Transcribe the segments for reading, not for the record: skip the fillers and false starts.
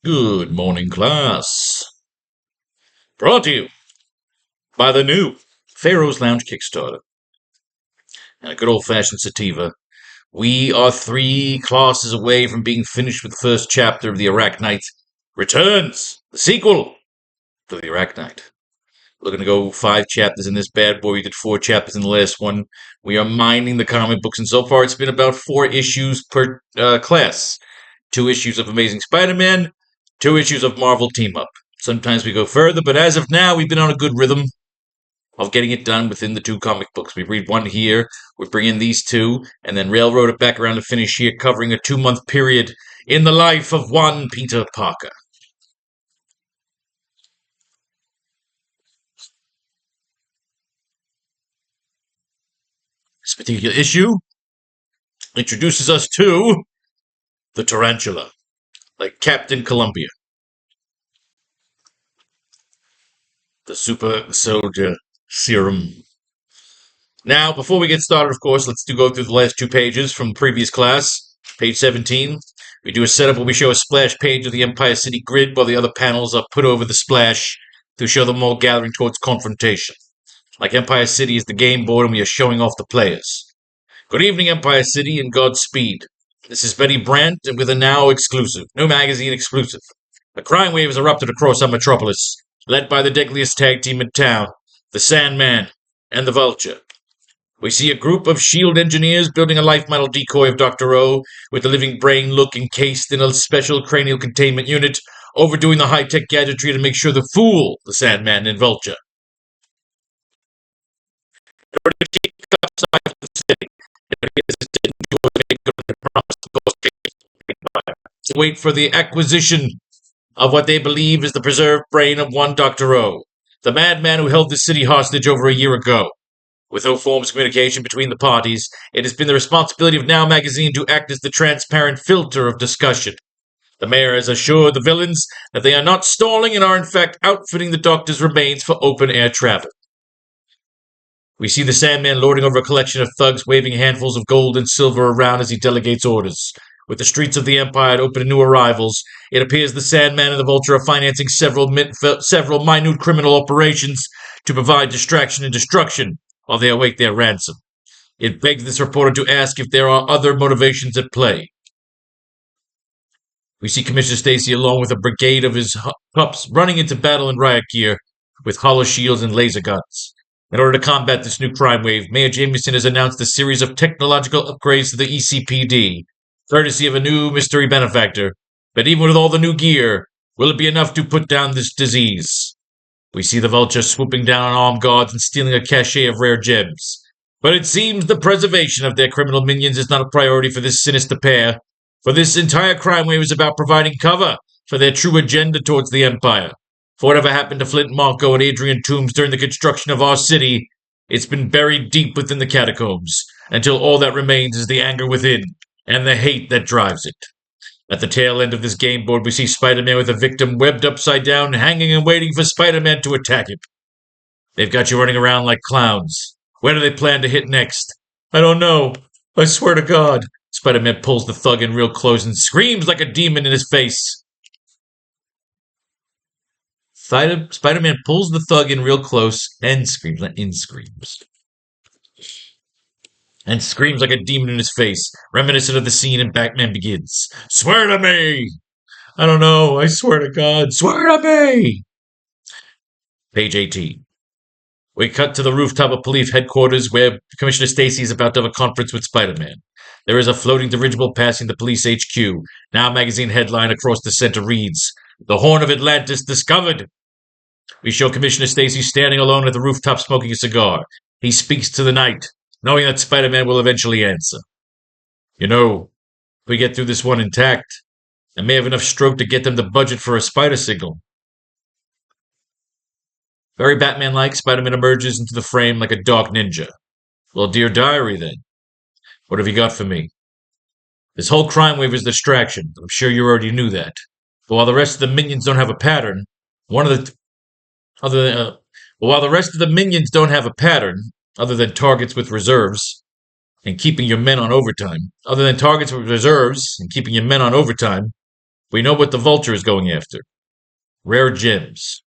Good morning, class. Brought to you by the new Faro's Lounge Kickstarter and a good old-fashioned sativa. We are 3 classes away from being finished with the first chapter of the AracKnight Returns, the sequel to the AracKnight. We're going to go 5 chapters in this bad boy. We did 4 chapters in the last one. We are mining the comic books, and so far it's been about 4 issues per class. 2 issues of Amazing Spider-Man, 2 issues of Marvel Team-Up. Sometimes we go further, but as of now, we've been on a good rhythm of getting it done within the 2 comic books. We read 1 here, we bring in these 2, and then railroad it back around to finish here, covering a 2-month period in the life of one Peter Parker. This particular issue introduces us to the tarantula, like Captain Columbia, the super soldier serum. Now, before we get started, of course, let's go through the last 2 pages from the previous class. Page 17, we do a setup where we show a splash page of the Empire City grid while the other panels are put over the splash to show them all gathering towards confrontation. Like Empire City is the game board and we are showing off the players. Good evening, Empire City, and Godspeed. This is Betty Brandt, and with a now exclusive, new magazine exclusive. A crime wave has erupted across our metropolis, led by the deadliest tag team in town, the Sandman and the Vulture. We see a group of S.H.I.E.L.D. engineers building a life model decoy of Dr. O, with the living brain look encased in a special cranial containment unit, overdoing the high-tech gadgetry to make sure to fool the Sandman and Vulture. Wait for the acquisition of what they believe is the preserved brain of one Dr. O, the madman who held the city hostage over a year ago. With no forms of communication between the parties, it has been the responsibility of Now Magazine to act as the transparent filter of discussion. The mayor has assured the villains that they are not stalling and are in fact outfitting the doctor's remains for open-air travel. We see the Sandman lording over a collection of thugs waving handfuls of gold and silver around as he delegates orders. With the streets of the Empire open to new arrivals, it appears the Sandman and the Vulture are financing several minute criminal operations to provide distraction and destruction while they await their ransom. It begs this reporter to ask if there are other motivations at play. We see Commissioner Stacy along with a brigade of his pups running into battle in riot gear with hollow shields and laser guns. In order to combat this new crime wave, Mayor Jameson has announced a series of technological upgrades to the ECPD, courtesy of a new mystery benefactor. But even with all the new gear, will it be enough to put down this disease? We see the Vulture swooping down on armed guards and stealing a cache of rare gems. But it seems the preservation of their criminal minions is not a priority for this sinister pair, for this entire crime wave is about providing cover for their true agenda towards the Empire. For whatever happened to Flint Marco and Adrian Toombs during the construction of our city, it's been buried deep within the catacombs, until all that remains is the anger within, and the hate that drives it. At the tail end of this game board, we see Spider-Man with a victim webbed upside down, hanging and waiting for Spider-Man to attack him. They've got you running around like clowns. Where do they plan to hit next? I don't know. I swear to God. Spider-Man pulls the thug in real close and screams like a demon in his face. Spider-Man pulls the thug in real close and screams. And screams like a demon in his face, reminiscent of the scene in Batman Begins. Swear to me! I don't know. I swear to God. Swear to me! Page 18. We cut to the rooftop of police headquarters where Commissioner Stacy is about to have a conference with Spider-Man. There is a floating dirigible passing the police HQ. Now magazine headline across the center reads, "The Horn of Atlantis discovered." We show Commissioner Stacy standing alone at the rooftop smoking a cigar. He speaks to the night, knowing that Spider-Man will eventually answer. You know, if we get through this one intact, I may have enough stroke to get them the budget for a spider signal. Very Batman-like, Spider-Man emerges into the frame like a dark ninja. Well, dear diary, then. What have you got for me? This whole crime wave is distraction. I'm sure you already knew that. But while the rest of the minions don't have a pattern, other than targets with reserves and keeping your men on overtime, We know what the Vulture is going after. Rare gems.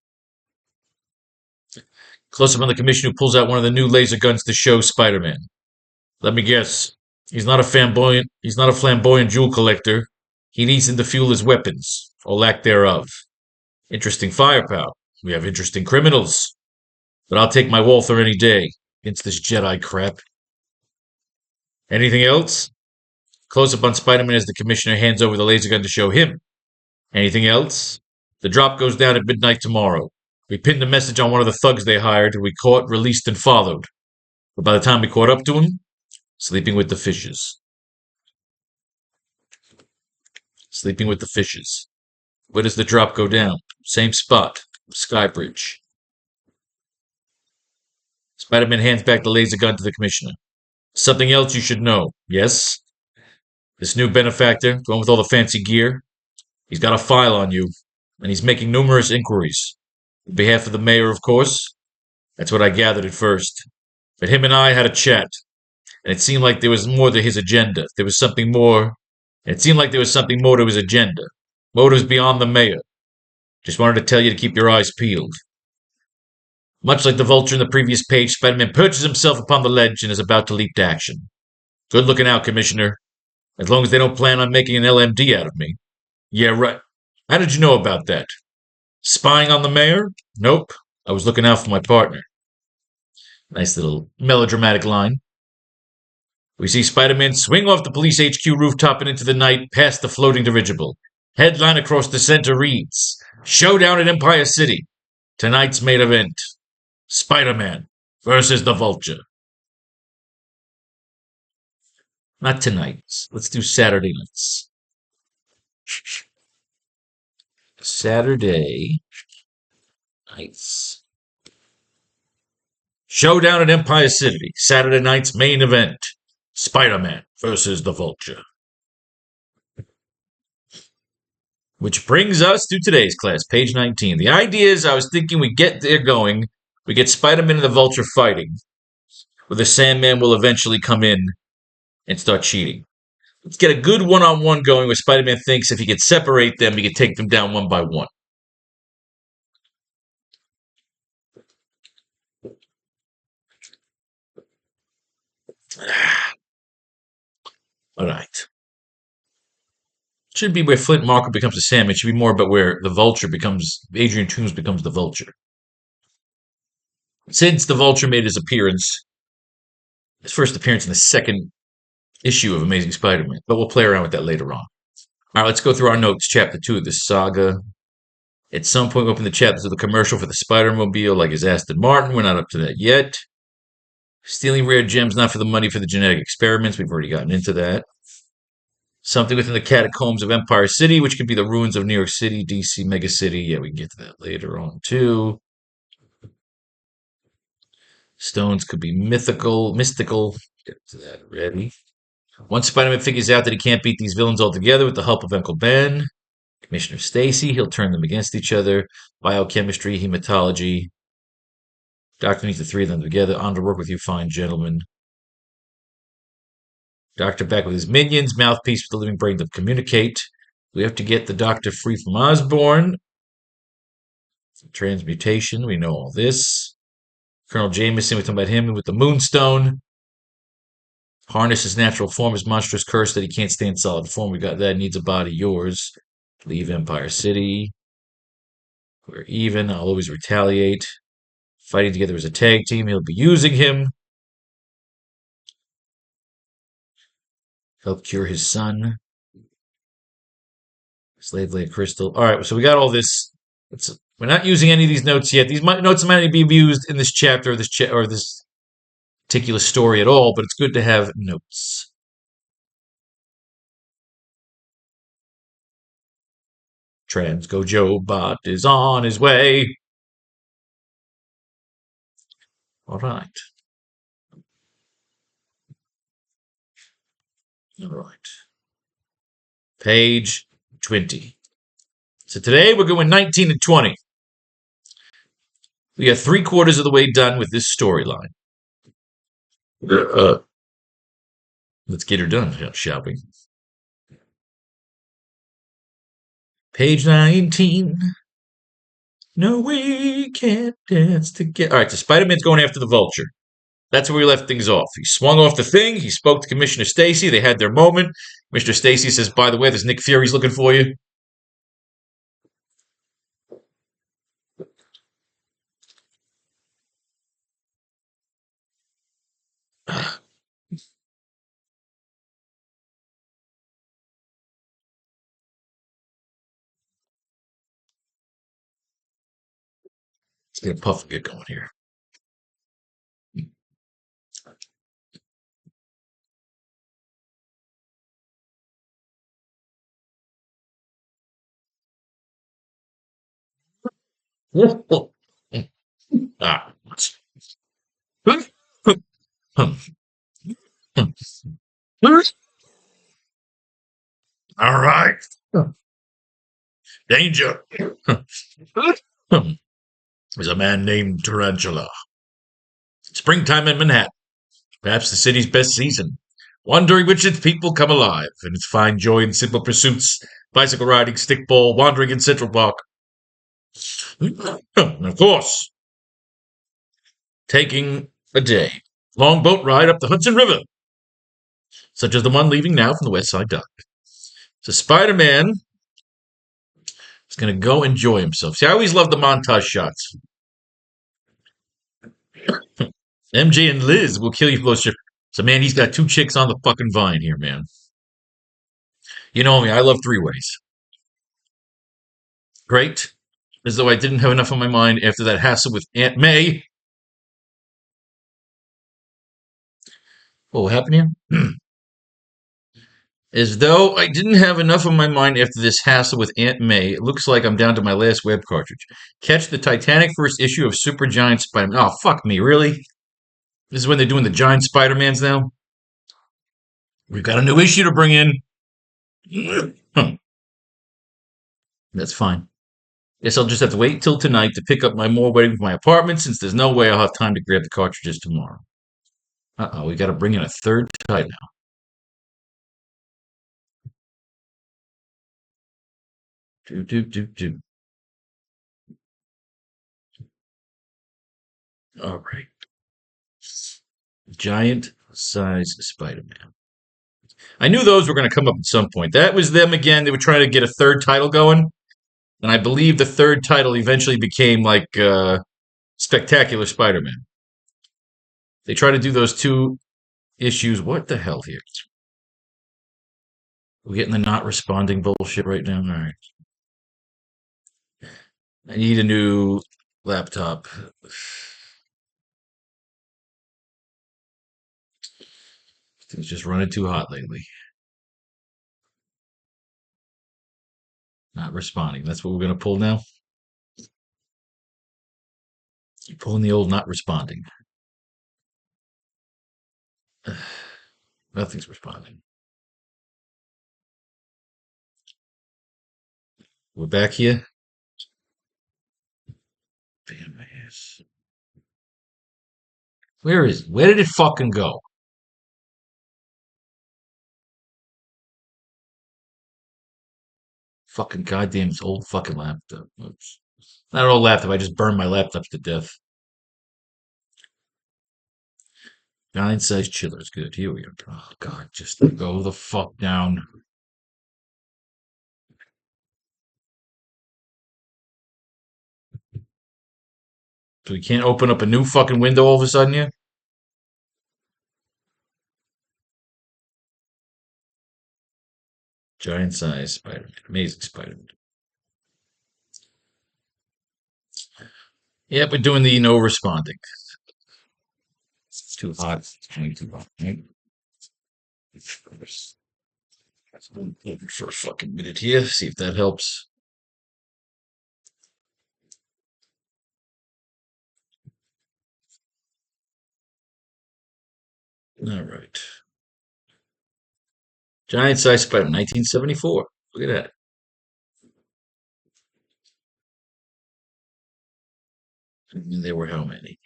Close up on the Commissioner who pulls out one of the new laser guns to show Spider-Man. Let me guess. He's not a flamboyant jewel collector. He needs them to fuel his weapons, or lack thereof. Interesting firepower. We have interesting criminals. But I'll take my Walther any day against this Jedi crap. Anything else? Close up on Spider-Man as the Commissioner hands over the laser gun to show him. Anything else? The drop goes down at midnight tomorrow. We pinned a message on one of the thugs they hired, who we caught, released, and followed. But by the time we caught up to him, sleeping with the fishes. Sleeping with the fishes. Where does the drop go down? Same spot. Skybridge. Spider-Man hands back the laser gun to the Commissioner. Something else you should know. Yes? This new benefactor, the one with all the fancy gear, he's got a file on you, and he's making numerous inquiries. On behalf of the mayor, of course. That's what I gathered at first. But him and I had a chat, and it seemed like there was more to his agenda. There was something more. It seemed like there was something more to his agenda. Motives beyond the mayor. Just wanted to tell you to keep your eyes peeled. Much like the Vulture in the previous page, Spider-Man perches himself upon the ledge and is about to leap to action. Good looking out, Commissioner. As long as they don't plan on making an LMD out of me. Yeah, right. How did you know about that? Spying on the mayor? Nope. I was looking out for my partner. Nice little melodramatic line. We see Spider-Man swing off the police HQ rooftop and into the night past the floating dirigible. Headline across the center reads, Showdown at Empire City. Tonight's main event. Spider-Man versus the Vulture. Not tonight. Let's do Saturday nights. Saturday nights. Showdown at Empire City. Saturday night's main event. Spider-Man versus the Vulture. Which brings us to today's class, page 19. The idea is I was thinking we get there going. We get Spider-Man and the Vulture fighting. Where the Sandman will eventually come in and start cheating. Let's get a good one-on-one going where Spider-Man thinks if he could separate them, he could take them down one by one. All right. Should be where Flint Marko becomes the Sandman. It should be more about where the Vulture becomes, Adrian Toomes becomes the Vulture. Since the Vulture made his appearance, his first appearance in the second issue of Amazing Spider-Man, but we'll play around with that later on. All right, let's go through our notes. Chapter 2 of this saga. At some point, we open the chapters of the commercial for the Spider-Mobile, like his Aston Martin. We're not up to that yet. Stealing rare gems, not for the money, for the genetic experiments. We've already gotten into that. Something within the catacombs of Empire City, which could be the ruins of New York City, DC, Mega City. Yeah, we can get to that later on, too. Stones could be mystical. Get to that already. Once Spider-Man figures out that he can't beat these villains altogether with the help of Uncle Ben, Commissioner Stacy, he'll turn them against each other. Biochemistry, hematology. Doctor needs the three of them together. On to work with you, fine gentlemen. Doctor back with his minions. Mouthpiece with the living brain to communicate. We have to get the Doctor free from Osborn. Transmutation, we know all this. Colonel Jameson, we talk about him with the Moonstone. Harness his natural form, his monstrous curse that he can't stay in solid form. We got that. Needs a body, yours. Leave Empire City. We're even. I'll always retaliate. Fighting together as a tag team. He'll be using him. Help cure his son. Slave Blade Crystal. All right, so we got all this. We're not using any of these notes yet. These notes might not be used in this chapter or this particular story at all, but it's good to have notes. Transgo Bot is on his way. All right. All right. Page 20. So today we're going 19 and 20. We are 3/4 of the way done with this storyline. Let's get her done, shall we? Page 19. No, we can't dance together. All right, so Spider-Man's going after the Vulture. That's where we left things off. He swung off the thing. He spoke to Commissioner Stacy. They had their moment. Mr. Stacy says, by the way, there's Nick Fury's looking for you. Let's get a puff and get going here. Ah. All right. Danger. There's a man named Tarantula. Springtime in Manhattan. Perhaps the city's best season. One during which its people come alive, and its fine joy in simple pursuits, bicycle riding, stickball, wandering in Central Park. And of course, taking a day. Long boat ride up the Hudson River, such as the one leaving now from the West Side Dock. So Spider-Man is going to go enjoy himself. See, I always love the montage shots. MJ and Liz will kill you for those. So, man, he's got two chicks on the fucking vine here, man. You know me, I love three ways. Great. As though I didn't have enough on my mind after that hassle with Aunt May. What happened here? As though I didn't have enough on my mind after this hassle with Aunt May, it looks like I'm down to my last web cartridge. Catch the Titanic first issue of Super Giant Spider-Man. Oh, fuck me, really? This is when they're doing the Giant Spider-Mans now? We've got a new issue to bring in. That's fine. Guess I'll just have to wait till tonight to pick up my more waiting for my apartment, since there's no way I'll have time to grab the cartridges tomorrow. Uh-oh, we got to bring in a third title now. Do. All right. Giant size Spider-Man. I knew those were going to come up at some point. That was them again. They were trying to get a third title going. And I believe the third title eventually became like Spectacular Spider-Man. They try to do those two issues. What the hell here? We're getting the not responding bullshit right now. All right. I need a new laptop. Things just running too hot lately. Not responding. That's what we're going to pull now. You're pulling the old not responding. Nothing's responding. We're back here. Damn my ass. Where did it fucking go? Fucking goddamn this old fucking laptop. Oops. Not an old laptop, I just burned my laptop to death. Giant size chillers, good. Here we go. Oh god, just go the fuck down. So we can't open up a new fucking window all of a sudden yet? Giant size Spider-Man. Amazing Spider-Man. Yep, we're doing the no responding. It's too hot. It's way too hot, right? For a fucking minute here, see if that helps. All right. Giant size Spider, 1974. Look at that. And there were how many?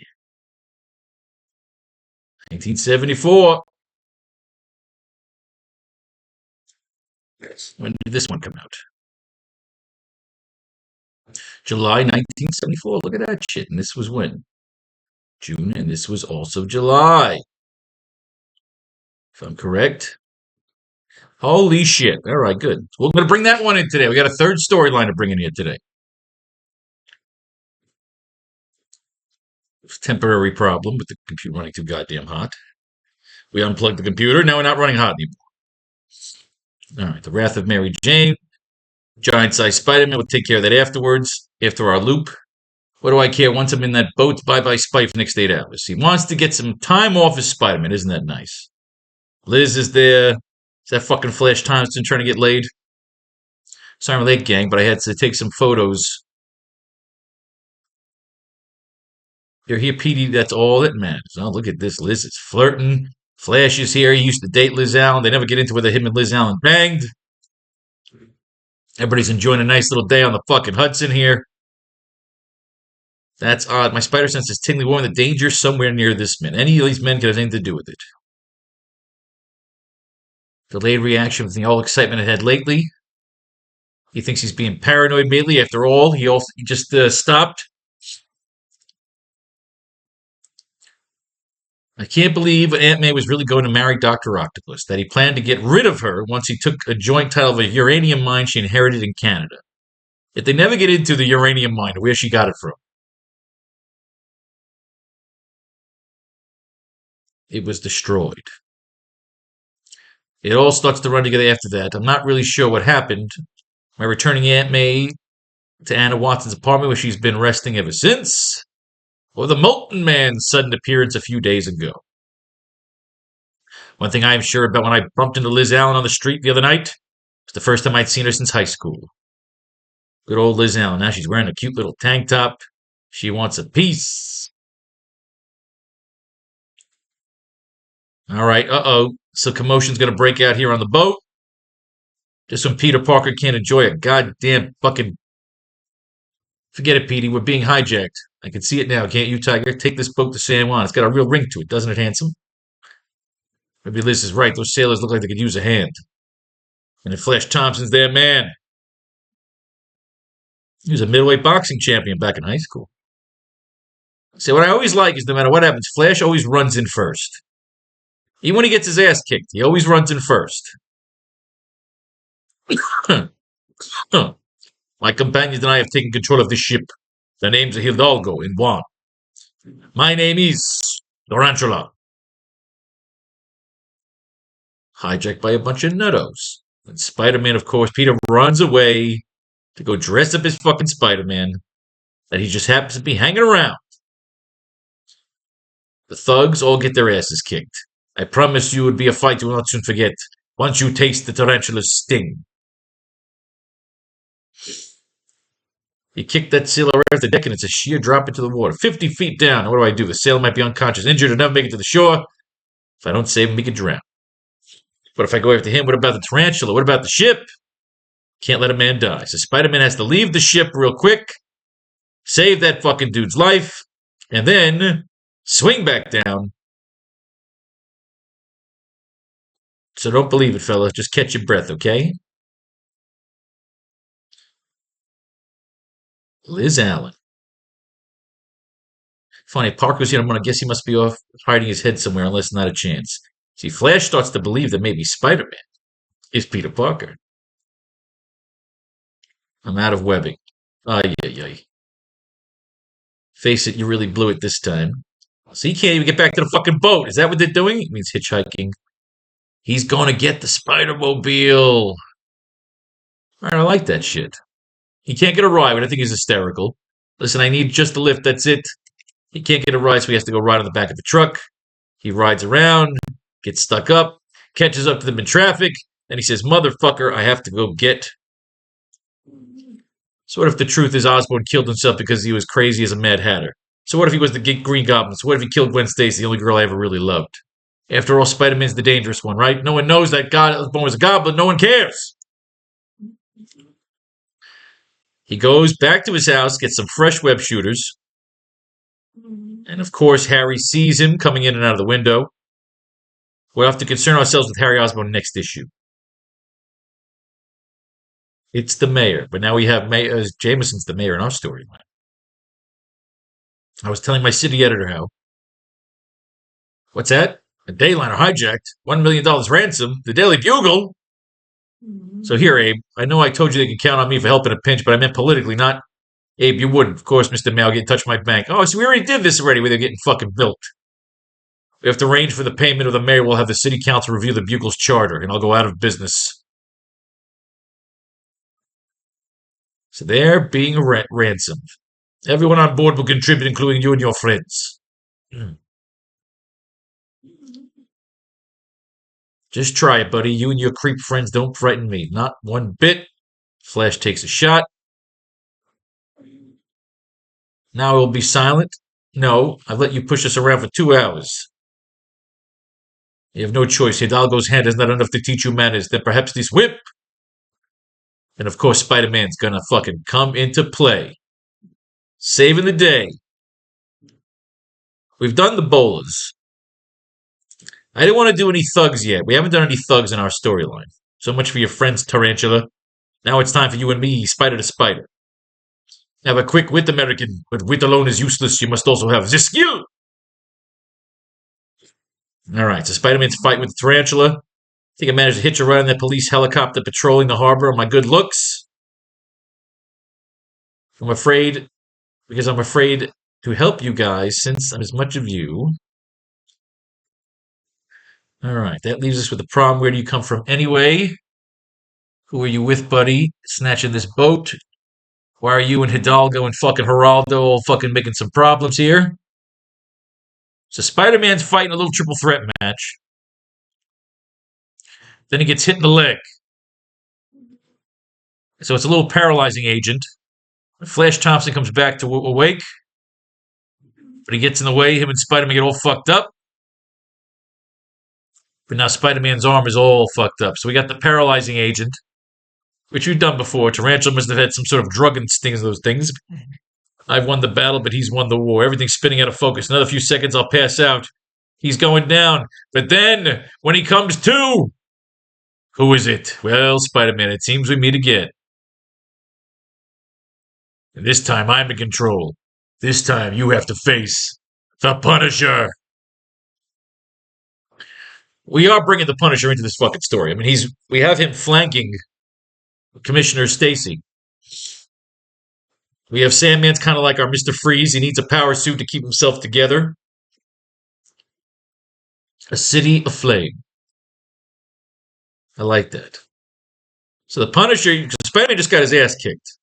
1974. When did this one come out? July 1974. Look at that shit. And this was when? June, and this was also July. If I'm correct. Holy shit. All right, good. We're going to bring that one in today. We got a third storyline to bring in here today. Temporary problem with the computer running too goddamn hot. We unplugged the computer. Now we're not running hot anymore. All right, the Wrath of Mary Jane. Giant-sized Spider-Man. We'll take care of that afterwards, after our loop. What do I care? Once I'm in that boat, bye-bye Spike for the next 8 hours. He wants to get some time off as Spider-Man. Isn't that nice? Liz is there. Is that fucking Flash Thompson trying to get laid? Sorry I'm late, gang, but I had to take some photos. You're here, PD. That's all that matters. Oh, look at this. Liz is flirting. Flash is here. He used to date Liz Allen. They never get into whether him and Liz Allen banged. Everybody's enjoying a nice little day on the fucking Hudson here. That's odd. My spider sense is tingly warning the danger somewhere near this man. Any of these men could have anything to do with it. Delayed reaction with the all excitement it had lately. He thinks he's being paranoid mainly. After all, he just stopped. I can't believe Aunt May was really going to marry Dr. Octopus, that he planned to get rid of her once he took a joint title of a uranium mine she inherited in Canada. Yet they never get into the uranium mine or where she got it from. It was destroyed. It all starts to run together after that. I'm not really sure what happened. Am I returning Aunt May to Anna Watson's apartment where she's been resting ever since? Or the Molten Man's sudden appearance a few days ago? One thing I am sure about when I bumped into Liz Allen on the street the other night was the first time I'd seen her since high school. Good old Liz Allen. Now she's wearing a cute little tank top. She wants a piece. All right, So commotion's going to break out here on the boat. Just when Peter Parker can't enjoy a goddamn fucking... Forget it, Petey. We're being hijacked. I can see it now, can't you, Tiger? Take this boat to San Juan. It's got a real ring to it, doesn't it, handsome? Maybe Liz is right. Those sailors look like they could use a hand. And if Flash Thompson's their man. He was a middleweight boxing champion back in high school. See, what I always like is no matter what happens, Flash always runs in first. Even when he gets his ass kicked, he always runs in first. My companions and I have taken control of this ship. The name's Hidalgo in Juan. My name is Tarantula. Hijacked by a bunch of nuttos. And Spider-Man, of course, Peter runs away to go dress up as fucking Spider-Man that he just happens to be hanging around. The thugs all get their asses kicked. I promise you it would be a fight you will not soon forget once you taste the tarantula's sting. He kicked that sailor right off the deck and it's a sheer drop into the water. 50 feet down. What do I do? The sailor might be unconscious, injured, or never make it to the shore. If I don't save him, he could drown. But if I go after him, what about the tarantula? What about the ship? Can't let a man die. So Spider-Man has to leave the ship real quick, save that fucking dude's life, and then swing back down. So don't believe it, fellas. Just catch your breath, okay? Liz Allen. Funny, Parker's here. I'm going to guess he must be off hiding his head somewhere, unless not a chance. See, Flash starts to believe that maybe Spider-Man is Peter Parker. I'm out of webbing. Ay, ay, ay. Face it, you really blew it this time. So he can't even get back to the fucking boat. Is that what they're doing? It means hitchhiking. He's going to get the Spider-Mobile. All right, I like that shit. He can't get a ride, but I think he's hysterical. Listen, I need just a lift. That's it. He can't get a ride, so he has to go ride on the back of the truck. He rides around, gets stuck up, catches up to them in traffic, and he says, motherfucker, I have to go get. So what if the truth is Osborn killed himself because he was crazy as a Mad Hatter? So what if he was the Green Goblin? So what if he killed Gwen Stacy, the only girl I ever really loved? After all, Spider-Man's the dangerous one, right? No one knows that Osborn was a goblin. No one cares. He goes back to his house, gets some fresh web shooters. And of course, Harry sees him coming in and out of the window. We'll have to concern ourselves with Harry Osborn next issue. It's the mayor, but now we have Mayor Jameson's the mayor in our storyline. I was telling my city editor how. What's that? A dayliner hijacked. $1 million ransom. The Daily Bugle. So here, Abe. I know I told you they could count on me for help in a pinch, but I meant politically, not Abe. You wouldn't, of course, Mr. Mail. Get in touch with my bank. Oh, so we already did this already. Where they're getting fucking built. We have to arrange for the payment, or the mayor will have the city council review the Bugle's charter, and I'll go out of business. So they're being ransomed. Everyone on board will contribute, including you and your friends. Just try it, buddy. You and your creep friends don't frighten me. Not one bit. Flash takes a shot. Now I will be silent. No, I've let you push us around for 2 hours. You have no choice. Hidalgo's hand is not enough to teach you manners. Then perhaps this whip. And of course, Spider-Man's gonna fucking come into play. Saving the day. We've done the bowlers. I didn't want to do any thugs yet. We haven't done any thugs in our storyline. So much for your friends, Tarantula. Now it's time for you and me, Spider to Spider. Have a quick wit, American, but wit alone is useless. You must also have the skill. All right, so Spider-Man's fight with the Tarantula. I think I managed to hitch a ride in that police helicopter patrolling the harbor on my good looks. I'm afraid to help you guys since I'm as much of you. All right, that leaves us with the problem. Where do you come from anyway? Who are you with, buddy? Snatching this boat. Why are you and Hidalgo and fucking Geraldo all fucking making some problems here? So Spider-Man's fighting a little triple threat match. Then he gets hit in the leg. So it's a little paralyzing agent. Flash Thompson comes back to awake. But he gets in the way. Him and Spider-Man get all fucked up. But now Spider-Man's arm is all fucked up. So we got the paralyzing agent, which we've done before. Tarantula must have had some sort of drug instinct of those things. I've won the battle, but he's won the war. Everything's spinning out of focus. Another few seconds, I'll pass out. He's going down. But then, when he comes to, who is it? Well, Spider-Man, it seems we meet again. And this time, I'm in control. This time, you have to face the Punisher. We are bringing the Punisher into this fucking story. I mean, we have him flanking Commissioner Stacy. We have Sandman's kind of like our Mr. Freeze. He needs a power suit to keep himself together. A city aflame. I like that. So the Punisher, Spider-Man just got his ass kicked.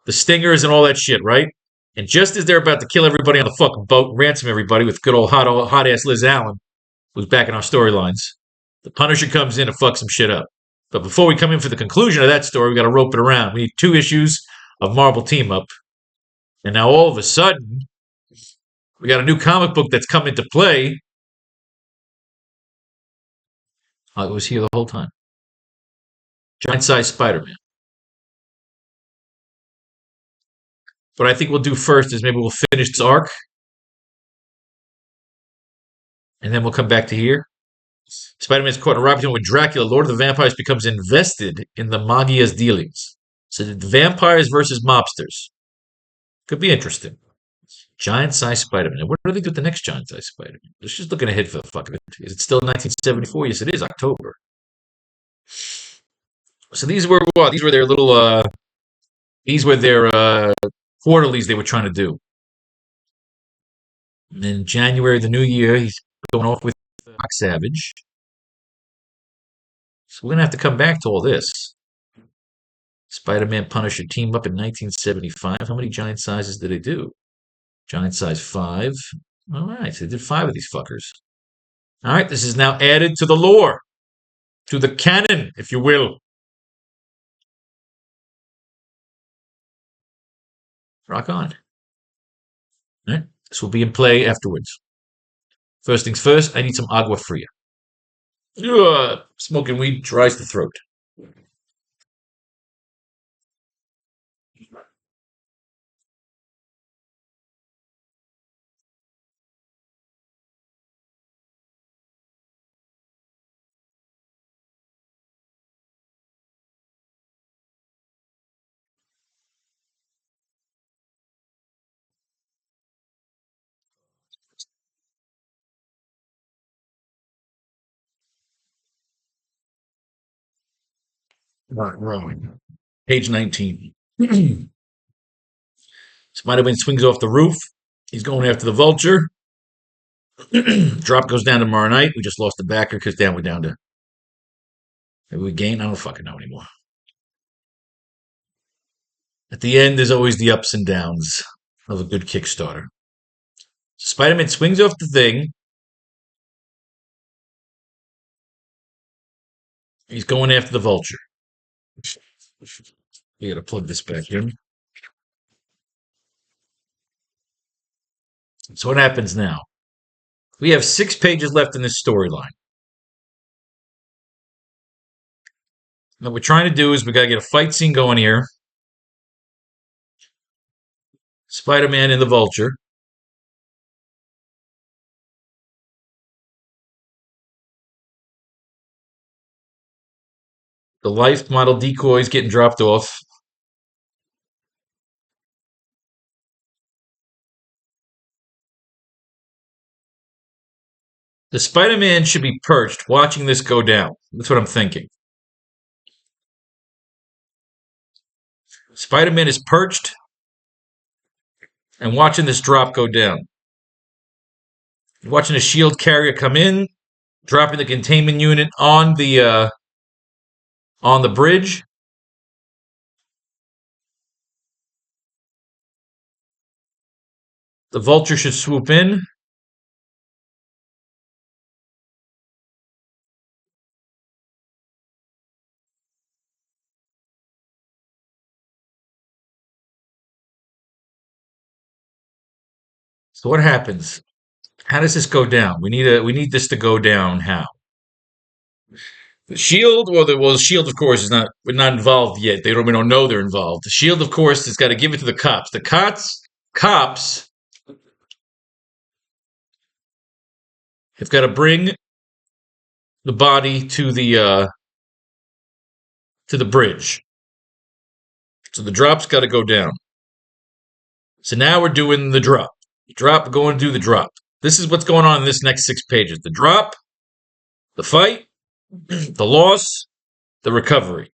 The stingers and all that shit, right? And just as they're about to kill everybody on the fucking boat and ransom everybody with good old hot ass Liz Allen, who's back in our storylines, the Punisher comes in and fucks some shit up. But before we come in for the conclusion of that story, we got to rope it around. We need 2 issues of Marvel Team Up. And now all of a sudden, we got a new comic book that's come into play. It was here the whole time. Giant-sized Spider-Man. What I think we'll do first is maybe we'll finish this arc. And then we'll come back to here. Spider-Man's caught in a robbery with Dracula. Lord of the Vampires becomes invested in the Magia's dealings. So the vampires versus mobsters. Could be interesting. Giant-sized Spider-Man. What do they do with the next giant-sized Spider-Man? Let's just looking ahead for the fuck of it. Is it still 1974? Yes, it is. October. So these were what? These were their little. These were their quarterlies they were trying to do. And in January of the new year, he's going off with Rock Savage. So we're gonna have to come back to all this. Spider-Man Punisher team up in 1975. How many giant sizes did they do? Giant size 5. All right, so they did 5 of these fuckers. All right, this is now added to the lore, to the canon, if you will. Rock on. All right, this will be in play afterwards. First things first, I need some agua fria. Ugh, smoking weed dries the throat. Wrong. Page 19. Spider-Man swings off the roof. He's going after the vulture. Drop goes down tomorrow night. We just lost the backer because we're down to. Maybe we gain. I don't fucking know anymore. At the end, there's always the ups and downs of a good Kickstarter. So Spider-Man swings off the thing. He's going after the vulture. You gotta plug this back in. So what happens now? We have 6 pages left in this storyline. What we're trying to do is we gotta get a fight scene going here. Spider-Man and the vulture. The life model decoys getting dropped off. The Spider-Man should be perched watching this go down. That's what I'm thinking. Spider-Man is perched and watching this drop go down. Watching a shield carrier come in, dropping the containment unit on the bridge. The vulture should swoop in. So what happens? How does this go down? We need this to go down. How? The shield, the shield, of course, is not we're not involved yet. We don't know they're involved. The shield, of course, has got to give it to the cops. The cops have got to bring the body to the bridge. So the drop's got to go down. So now we're doing the drop. Drop, going to do the drop. This is what's going on in this next 6 pages. The drop, the fight, the loss, the recovery.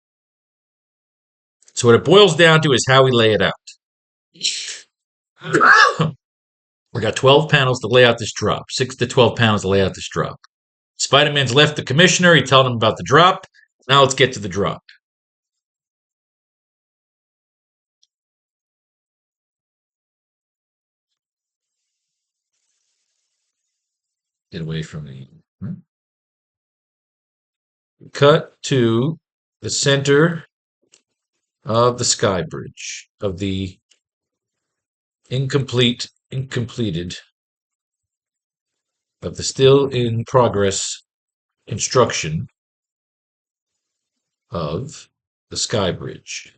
So what it boils down to is how we lay it out. We got 12 panels to lay out this drop. 6 to 12 panels to lay out this drop. Spider-Man's left the commissioner. He told him about the drop. Now let's get to the drop. Get away from the... Cut to the center of the sky bridge, of the incompleted, of the still in progress construction of the sky bridge.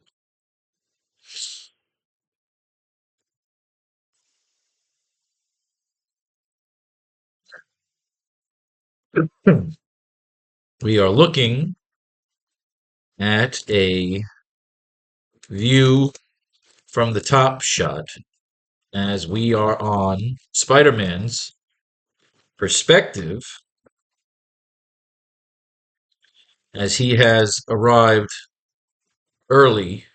We are looking at a view from the top shot as we are on Spider-Man's perspective as he has arrived early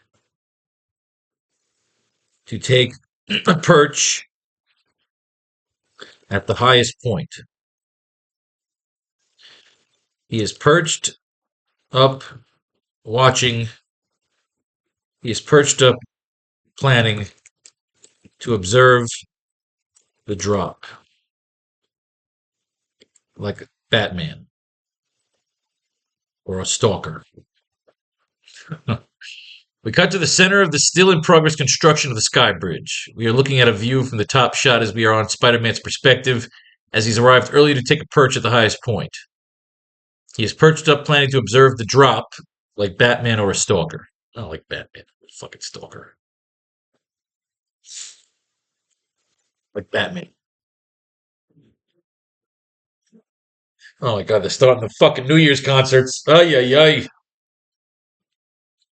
to take a perch at the highest point. He is perched up watching. He is perched up planning to observe the drop like Batman or a stalker. We cut to the center of the still in progress construction of the sky bridge. We are looking at a view from the top shot as we are on Spider-Man's perspective as he's arrived early to take a perch at the highest point. He is perched up planning to observe the drop like Batman or a stalker. Not like Batman, fucking stalker. Like Batman. Oh my god, they're starting the fucking New Year's concerts. Ay, ay, ay.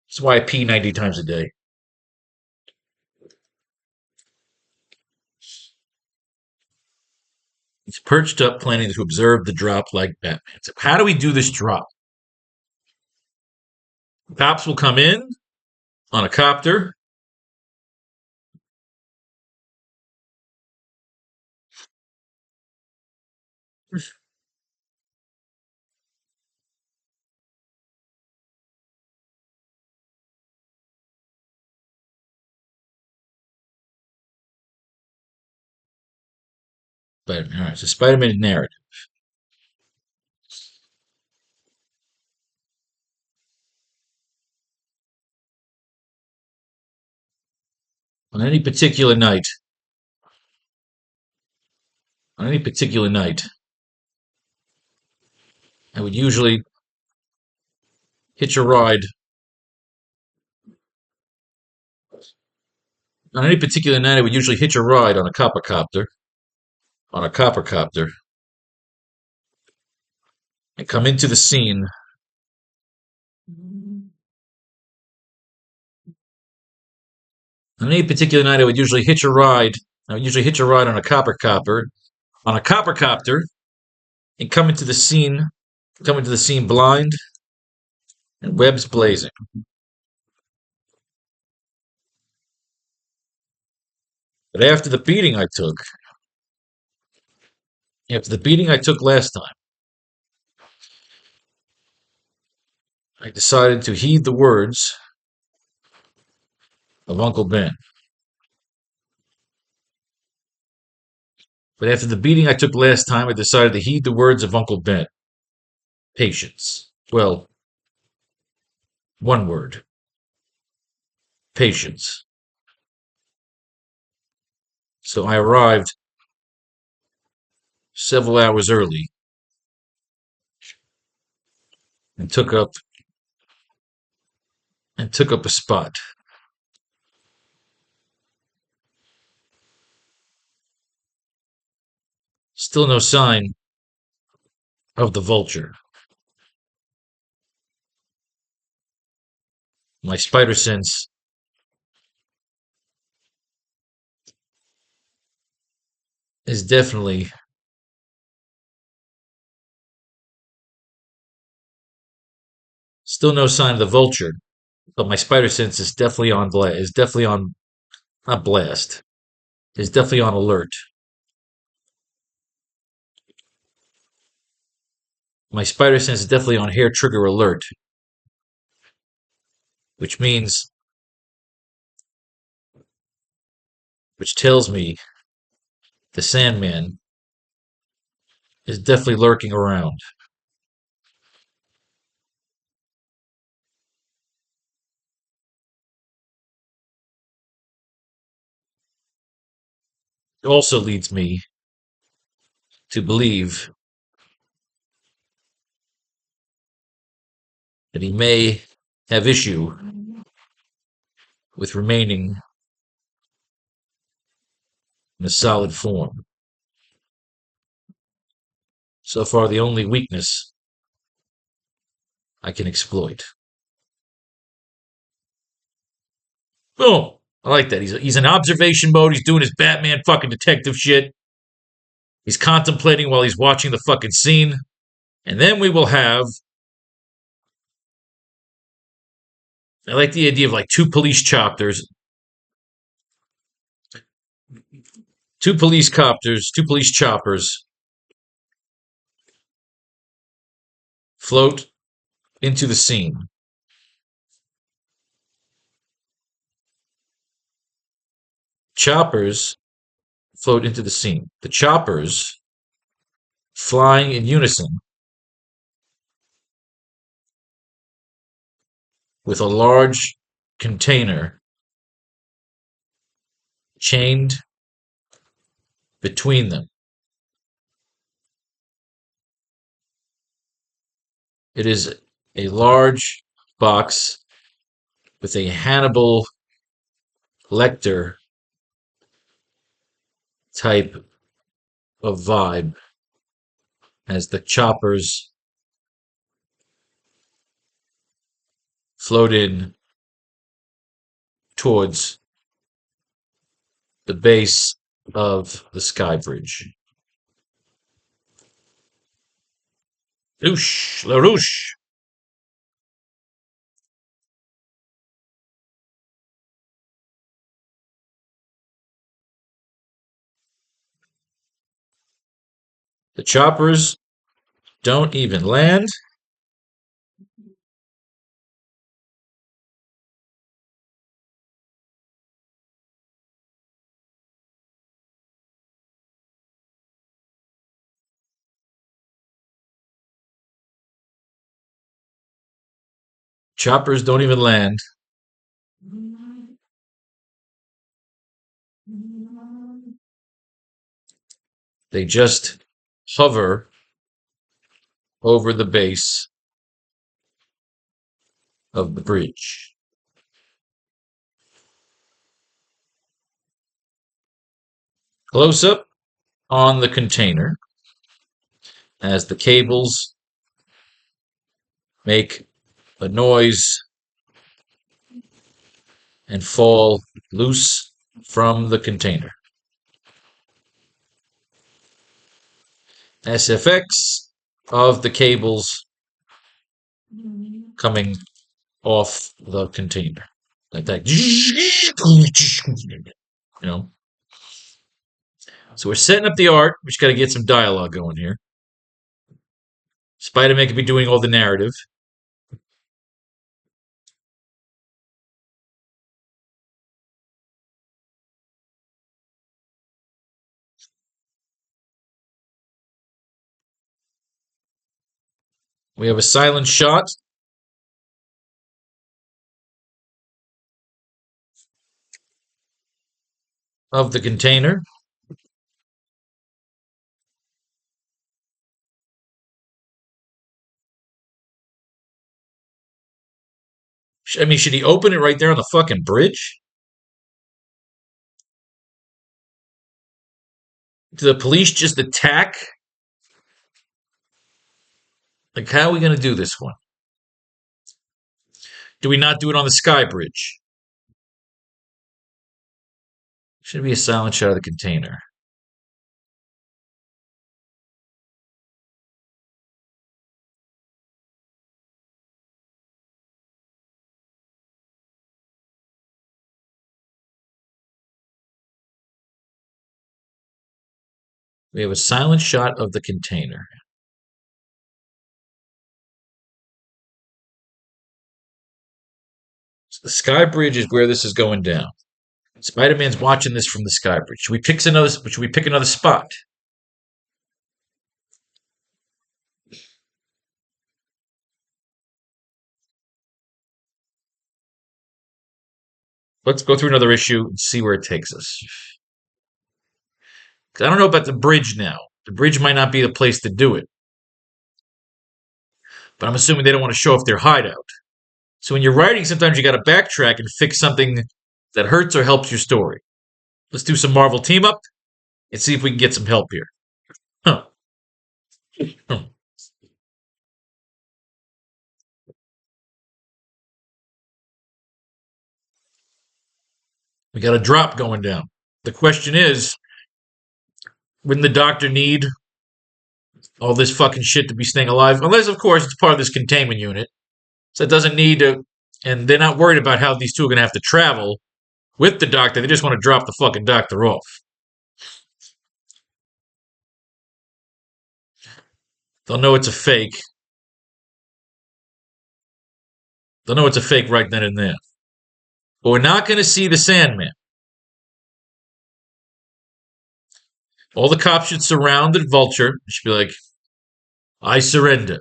That's why I pee 90 times a day. He's perched up planning to observe the drop like Batman. So how do we do this drop? Cops will come in on a copter. But all right, so Spider-Man narrative. On any particular night, on any particular night, I would usually hitch a ride. On any particular night, I would usually hitch a ride on a copper copter, and come into the scene. On any particular night, I would usually hitch a ride. I would usually hitch a ride on a copper copter, and come into the scene blind and webs blazing. But after the beating I took last time, I decided to heed the words of Uncle Ben. But after the beating I took last time, I decided to heed the words of Uncle Ben. Patience. Well, one word. Patience. So I arrived several hours early and took up a spot. Still no sign of the vulture. My spider sense is definitely still no sign of the vulture, but my spider sense is definitely on blast. Is definitely on not blast. Is definitely on alert. My spider sense is definitely on hair trigger alert, which means which tells me the Sandman is definitely lurking around. It also leads me to believe that he may have issue with remaining in a solid form. So far, the only weakness I can exploit. Boom! I like that. He's in observation mode. He's doing his Batman fucking detective shit. He's contemplating while he's watching the fucking scene. And then we will have. I like the idea of like two police choppers float into the scene. Choppers float into the scene. The choppers flying in unison with a large container chained between them. It is a large box with a Hannibal Lecter type of vibe as the choppers float in towards the base of the sky bridge. Loosh, LaRouche. The choppers don't even land. Choppers don't even land. They just hover over the base of the bridge. Close up on the container as the cables make a noise and fall loose from the container. SFX of the cables coming off the container. Like that. You know? So we're setting up the art. We just got to get some dialogue going here. Spider-Man could be doing all the narrative. We have a silent shot of the container. I mean, should he open it right there on the fucking bridge? Do the police just attack? Like, how are we going to do this one? Do we not do it on the sky bridge? Should be a silent shot of the container. We have a silent shot of the container. So the sky bridge is where this is going down. Spider-Man's watching this from the sky bridge. Should we pick another spot? Let's go through another issue and see where it takes us. I don't know about the bridge now. The bridge might not be the place to do it. But I'm assuming they don't want to show off their hideout. So when you're writing, sometimes you got to backtrack and fix something that hurts or helps your story. Let's do some Marvel team up and see if we can get some help here. Huh. We got a drop going down. The question is, wouldn't the doctor need all this fucking shit to be staying alive? Unless, of course, it's part of this containment unit. So it doesn't need to, and they're not worried about how these two are going to have to travel with the doctor. They just want to drop the fucking doctor off. They'll know it's a fake. They'll know it's a fake right then and there. But we're not going to see the Sandman. All the cops should surround the Vulture. They should be like, I surrender.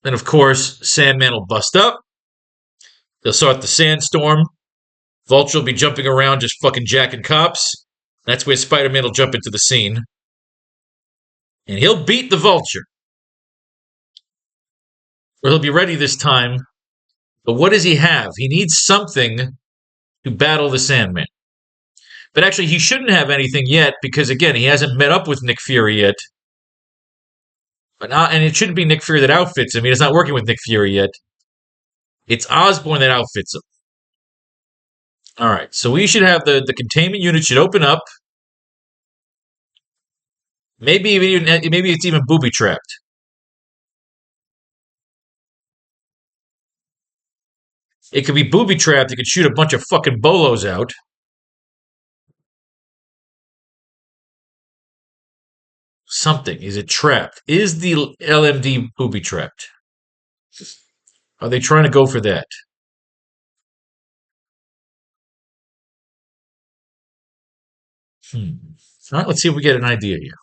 Then, of course, Sandman will bust up. They'll start the sandstorm. Vulture will be jumping around just fucking jacking cops. That's where Spider-Man will jump into the scene. And he'll beat the Vulture. Or he'll be ready this time. But what does he have? He needs something to battle the Sandman. But actually, he shouldn't have anything yet because, again, he hasn't met up with Nick Fury yet. And it shouldn't be Nick Fury that outfits him. He's not working with Nick Fury yet. It's Osborn that outfits him. All right, so we should have the containment unit should open up. Maybe it's even booby trapped. It could be booby trapped. It could shoot a bunch of fucking bolos out. something. Is it trapped? Is the LMD booby trapped? Are they trying to go for that? All right, let's see if we get an idea here.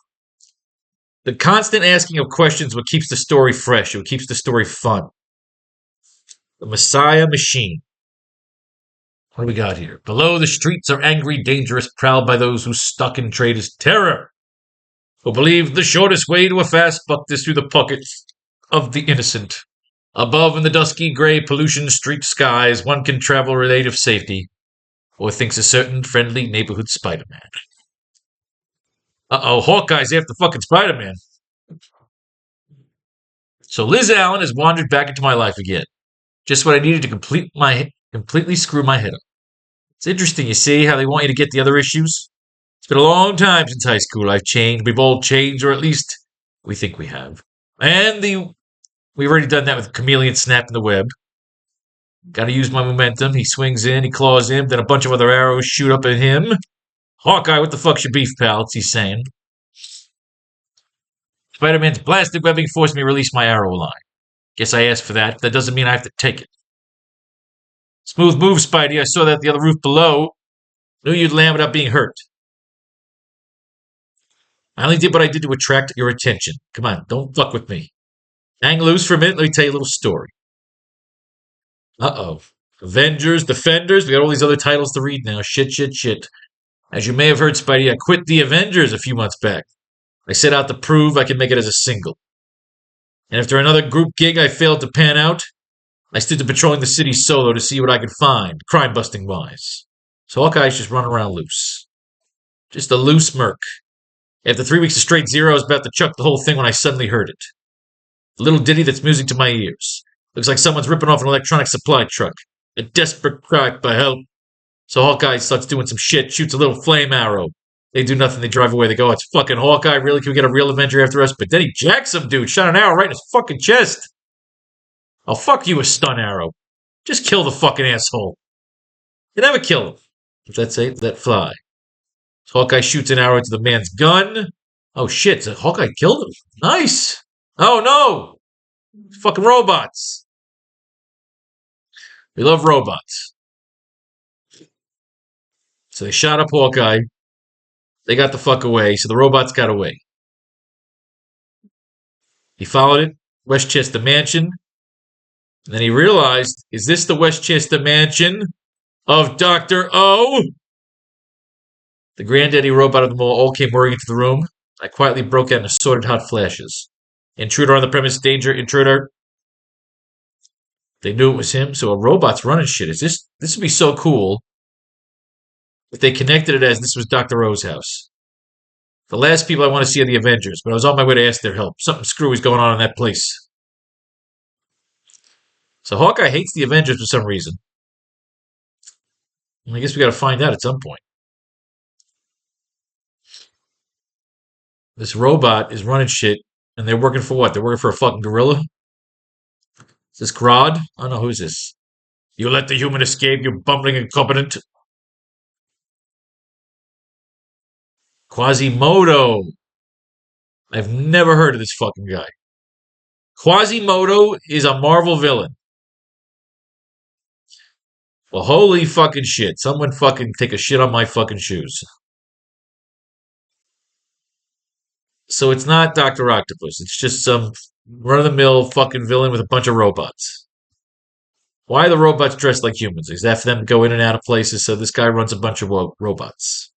The constant asking of questions what keeps the story fresh, what keeps the story fun. The Messiah Machine. What do we got here? Below, the streets are angry, dangerous, prowled by those who stuck in trade as terror, who believe the shortest way to a fast buck is through the pockets of the innocent. Above, in the dusky gray pollution-streaked skies, one can travel relative safety, or thinks a certain friendly neighborhood Spider-Man. Uh-oh, Hawkeye's after fucking Spider-Man. So Liz Allen has wandered back into my life again. Just what I needed to completely screw my head up. It's interesting, you see, how they want you to get the other issues. It's been a long time since high school. I've changed. We've all changed, or at least we think we have. And we've already done that with Chameleon snapping the web. Gotta use my momentum. He swings in, he claws in, then a bunch of other arrows shoot up at him. Hawkeye, what the fuck's your beef, pal? He's saying. Spider-Man's blasted webbing forced me to release my arrow line. Guess I asked for that. That doesn't mean I have to take it. Smooth move, Spidey. I saw that at the other roof below. Knew you'd land without being hurt. I only did what I did to attract your attention. Come on, don't fuck with me. Hang loose for a minute. Let me tell you a little story. Uh-oh. Avengers, Defenders. We got all these other titles to read now. Shit. As you may have heard, Spidey, I quit the Avengers a few months back. I set out to prove I can make it as a single. And after another group gig I failed to pan out, I stood to patrolling the city solo to see what I could find, crime-busting wise. So Hawkeye's just running around loose. Just a loose merc. After 3 weeks of straight zero, I was about to chuck the whole thing when I suddenly heard it. A little ditty that's music to my ears. Looks like someone's ripping off an electronic supply truck. A desperate cry for help. So Hawkeye starts doing some shit, shoots a little flame arrow. They do nothing, they drive away, they go, it's fucking Hawkeye, really? Can we get a real Avenger after us? But then he jacks some dude, shot an arrow right in his fucking chest. Oh, fuck you, a stun arrow. Just kill the fucking asshole. You never kill him. If that's it, let fly. So Hawkeye shoots an arrow into the man's gun. Oh shit, so Hawkeye killed him. Nice. Oh no! Fucking robots. We love robots. So they shot up Hawkeye. They got the fuck away, so the robots got away. He followed it, Westchester Mansion. And then he realized, is this the Westchester Mansion of Dr. O? The granddaddy robot of them all came whirring into the room. I quietly broke out in assorted hot flashes. Intruder on the premise, danger, intruder. They knew it was him, so a robot's running shit. This would be so cool if they connected it as this was Dr. O's house. The last people I want to see are the Avengers, but I was on my way to ask their help. Something screwy is going on in that place. So Hawkeye hates the Avengers for some reason. I guess we got to find out at some point. This robot is running shit, and they're working for what? They're working for a fucking gorilla? Is this Grodd? I don't know, who's this? You let the human escape, you bumbling incompetent. Quasimodo. I've never heard of this fucking guy. Quasimodo is a Marvel villain. Well, holy fucking shit. Someone fucking take a shit on my fucking shoes. So it's not Dr. Octopus. It's just some run-of-the-mill fucking villain with a bunch of robots. Why are the robots dressed like humans? Is that for them to go in and out of places? So this guy runs a bunch of robots.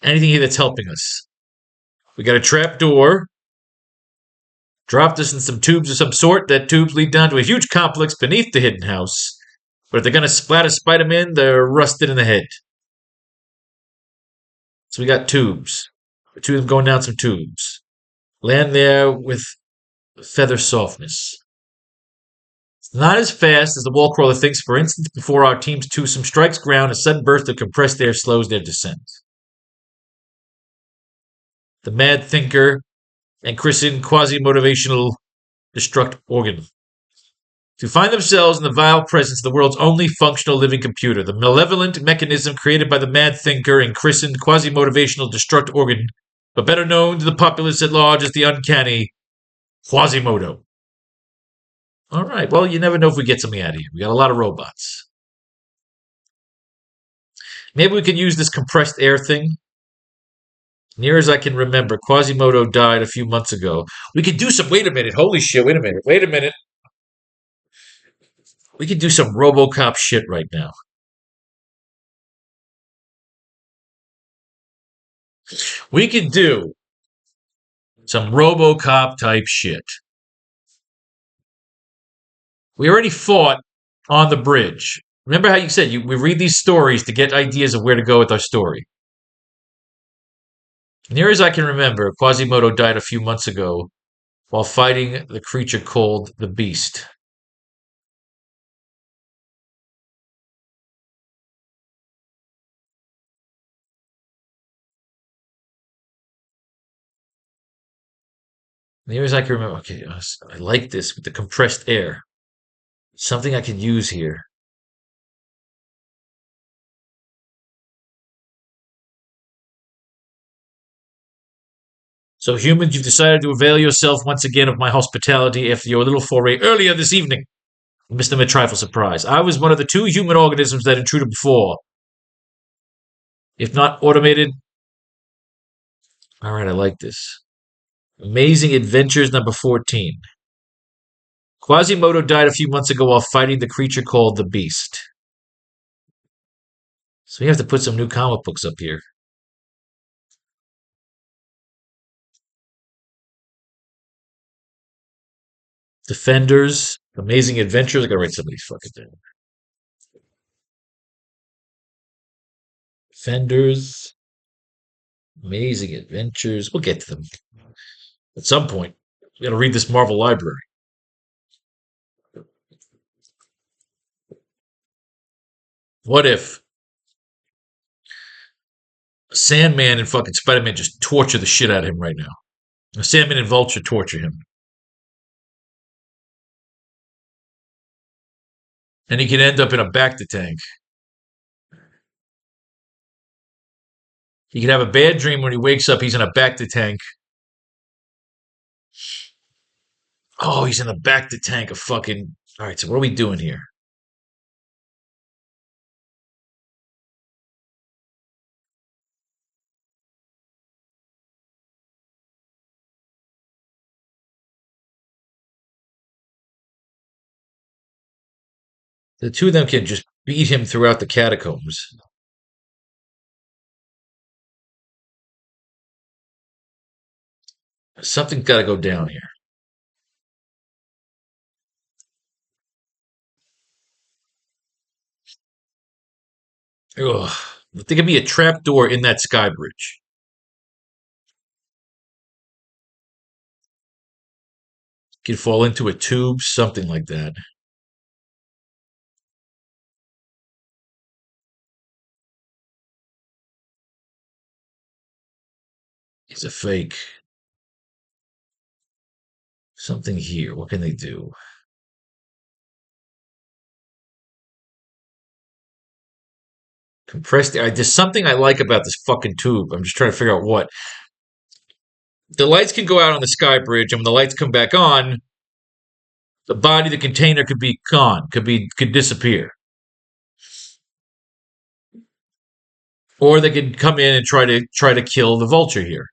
Anything here that's helping us? We got a trap door. Dropped us in some tubes of some sort. That tubes lead down to a huge complex beneath the hidden house. But if they're going to splatter Spider-Man, they're rusted in the head. So we got tubes. The two of them going down some tubes. Land there with feather softness. It's not as fast as the wall crawler thinks. For instance, before our team's twosome strikes ground, a sudden burst of compressed air slows their descent. The mad thinker and christened quasi-motivational destruct organ. To find themselves in the vile presence of the world's only functional living computer, the malevolent mechanism created by the mad thinker and christened quasi-motivational destruct organ but better known to the populace at large as the uncanny Quasimodo. All right, well, you never know if we get something out of here. We got a lot of robots. Maybe we can use this compressed air thing. Near as I can remember, Quasimodo died a few months ago. We could do some. Wait a minute. Holy shit. Wait a minute. Wait a minute. We could do some Robocop shit right now. We could do some Robocop type shit. We already fought on the bridge. Remember how you said we read these stories to get ideas of where to go with our story? Near as I can remember, Quasimodo died a few months ago while fighting the creature called the Beast. Near as I can remember. Okay, I like this with the compressed air. Something I can use here. So, humans, you've decided to avail yourself once again of my hospitality after your little foray earlier this evening. Mr. a trifle surprised. I was one of the two human organisms that intruded before. If not automated. All right, I like this. Amazing Adventures number 14. Quasimodo died a few months ago while fighting the creature called the Beast. So we have to put some new comic books up here. Defenders, Amazing Adventures. I gotta write some of these fucking things. Defenders, Amazing Adventures. We'll get to them at some point. We gotta read this Marvel library. What if Sandman and fucking Spider-Man just torture the shit out of him right now? Sandman and Vulture torture him. And he could end up in a Bacta tank. He could have a bad dream when he wakes up, he's in a Bacta tank. Oh, he's in the Bacta tank of fucking. All right, so what are we doing here? The two of them can just beat him throughout the catacombs. Something's got to go down here. Ugh. There could be a trap door in that sky bridge. Could fall into a tube, something like that. He's a fake. Something here. What can they do? Compressed air. There's something I like about this fucking tube. I'm just trying to figure out what. The lights can go out on the sky bridge, and when the lights come back on, the body, the container could be gone, could disappear. Or they could come in and try to kill the vulture here.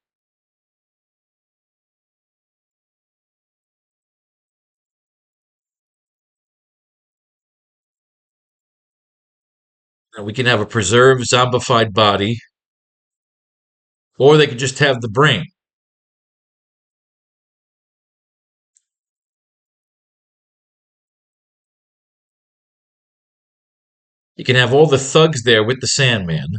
Now, we can have a preserved, zombified body, or they could just have the brain. You can have all the thugs there with the Sandman,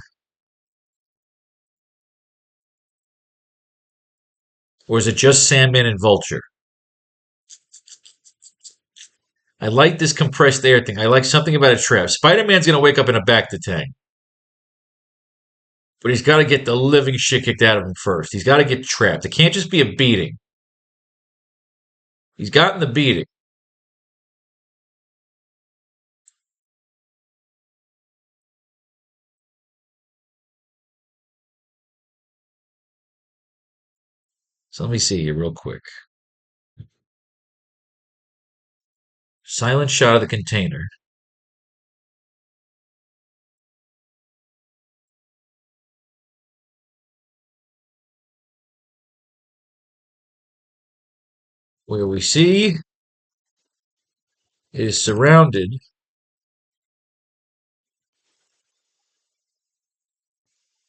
or is it just Sandman and Vulture? I like this compressed air thing. I like something about a trap. Spider-Man's gonna wake up in a Bacta tank, but he's got to get the living shit kicked out of him first. He's got to get trapped. It can't just be a beating. He's gotten the beating. So let me see here real quick. Silent shot of the container. Where we see it is surrounded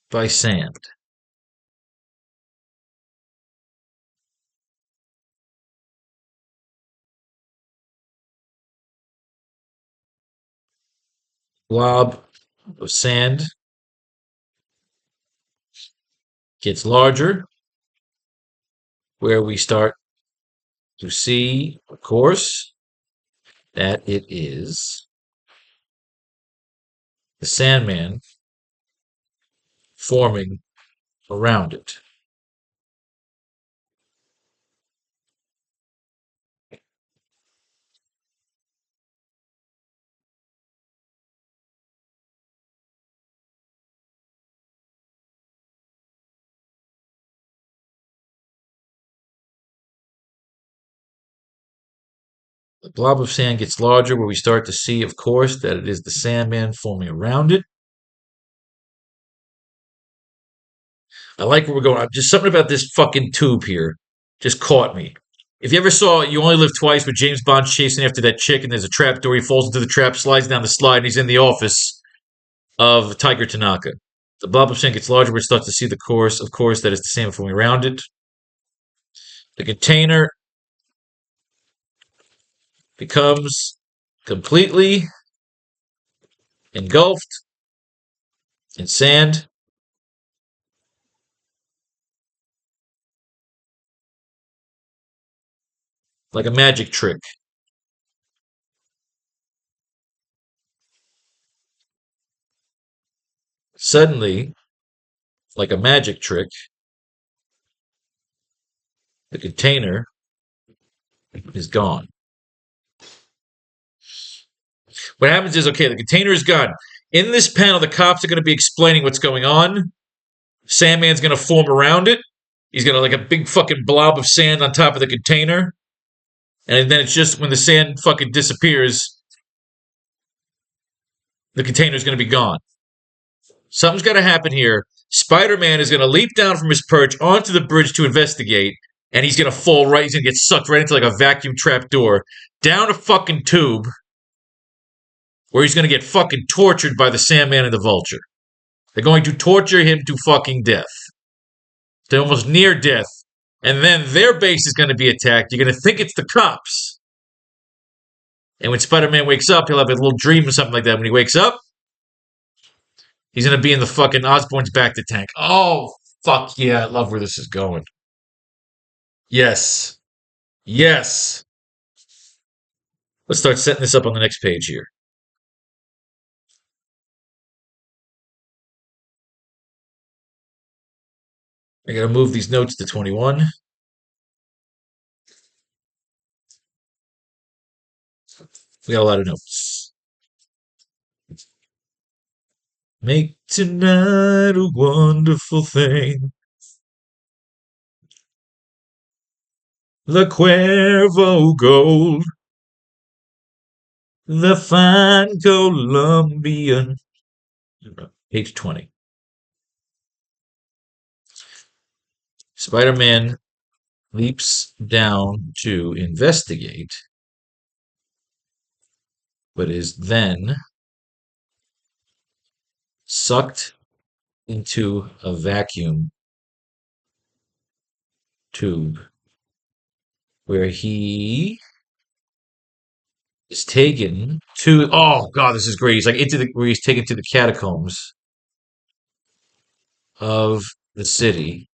by sand. Blob of sand gets larger, where we start to see, of course, that it is the Sandman forming around it. The blob of sand gets larger, where we start to see, of course, that it is the Sandman forming around it. I like where we're going. Just something about this fucking tube here just caught me. If you ever saw You Only Live Twice with James Bond chasing after that chick and there's a trap door, he falls into the trap, slides down the slide, and he's in the office of Tiger Tanaka. The blob of sand gets larger, where it starts to see the course, of course, that is the Sandman forming around it. The container becomes completely engulfed in sand. Like a magic trick. Suddenly, like a magic trick, the container is gone. What happens is, okay, the container is gone. In this panel, the cops are going to be explaining what's going on. Sandman's going to form around it. He's got like a big fucking blob of sand on top of the container. And then it's just when the sand fucking disappears, the container's going to be gone. Something's got to happen here. Spider-Man is going to leap down from his perch onto the bridge to investigate, and he's going to fall right. He's going to get sucked right into like a vacuum trap door, down a fucking tube, where he's going to get fucking tortured by the Sandman and the Vulture. They're going to torture him to fucking death. To almost near death. And then their base is going to be attacked. You're going to think it's the cops. And when Spider-Man wakes up, he'll have a little dream or something like that. When he wakes up, he's going to be in the fucking Osborn's back to tank. Oh, fuck yeah. I love where this is going. Yes. Yes. Let's start setting this up on the next page here. I got to move these notes to 21. We got a lot of notes. Make tonight a wonderful thing. The Cuervo Gold. The fine Colombian. Page 20. Spider-Man leaps down to investigate, but is then sucked into a vacuum tube where he is taken to, oh god, this is great. He's like where he's taken to the catacombs of the city,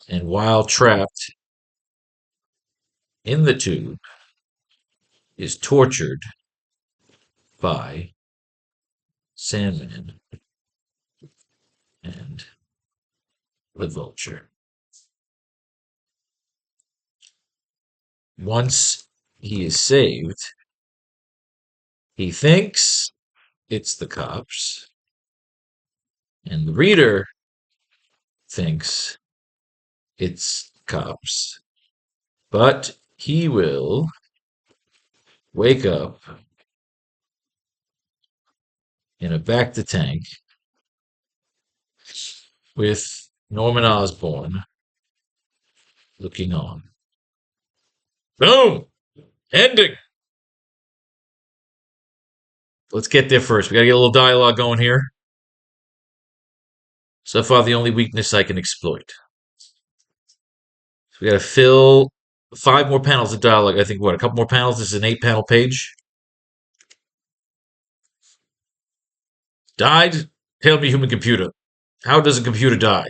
and while trapped in the tube is tortured by Sandman and the Vulture. Once he is saved, he thinks it's the cops, and the reader thinks it's cops. But he will wake up in a back to tank with Norman Osborn looking on. Boom! Ending! Let's get there first. We gotta get a little dialogue going here. So far, the only weakness I can exploit. So we gotta fill 5 more panels of dialogue. I think, what, a couple more panels? This is an 8-panel page. Died? Tell me, human computer. How does a computer die?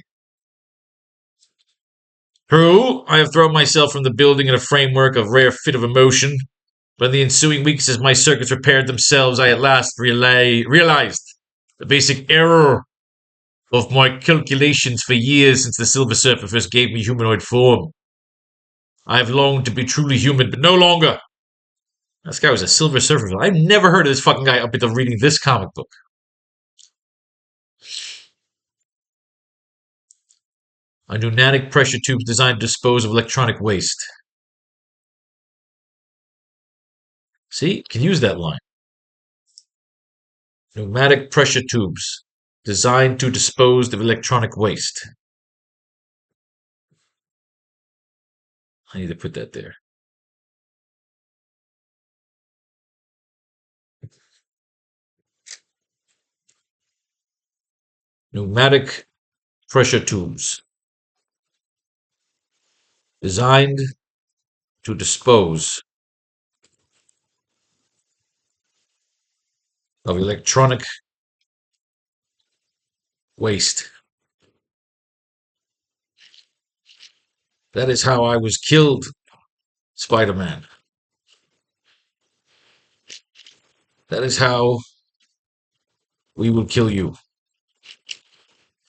True, I have thrown myself from the building in a framework of rare fit of emotion. But in the ensuing weeks, as my circuits repaired themselves, I at last realized the basic error of my calculations for years since the Silver Surfer first gave me humanoid form. I have longed to be truly human, but no longer. This guy was a Silver Surfer. I've never heard of this fucking guy up until reading this comic book. A pneumatic pressure tube designed to dispose of electronic waste. See, can use that line. Pneumatic pressure tubes designed to dispose of electronic waste. I need to put that there. Pneumatic pressure tubes designed to dispose of electronic waste. That is how I was killed, Spider-Man. That is how we will kill you.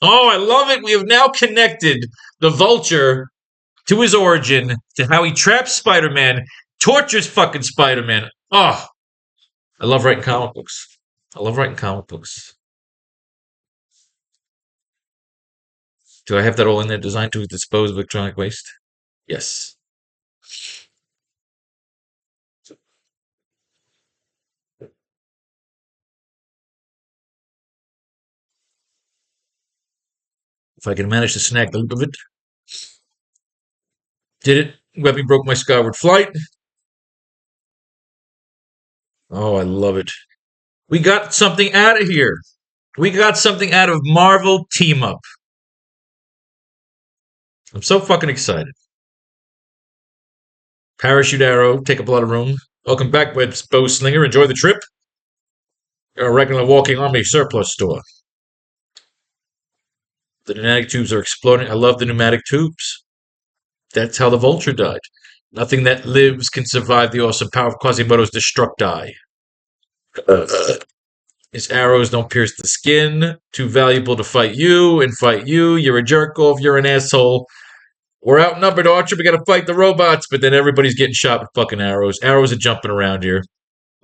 Oh, I love it. We have now connected the Vulture to his origin, to how he traps Spider-Man, tortures fucking Spider-Man. Oh, I love writing comic books. I love writing comic books. Do I have that all in there? Designed to dispose of electronic waste? Yes. If I can manage to snag the loop of it. Did it? Webby broke my skyward flight. Oh, I love it. We got something out of here. We got something out of Marvel Team Up. I'm so fucking excited. Parachute arrow, take up a lot of room. Welcome back, Web Bow Slinger. Enjoy the trip. You're a regular walking army surplus store. The pneumatic tubes are exploding. I love the pneumatic tubes. That's how the Vulture died. Nothing that lives can survive the awesome power of Quasimodo's destruct eye. His arrows don't pierce the skin. Too valuable to fight you. And fight you. You're a jerk off. You're an asshole. We're outnumbered, Archer. We gotta fight the robots. But then everybody's getting shot with fucking arrows. Arrows are jumping around here.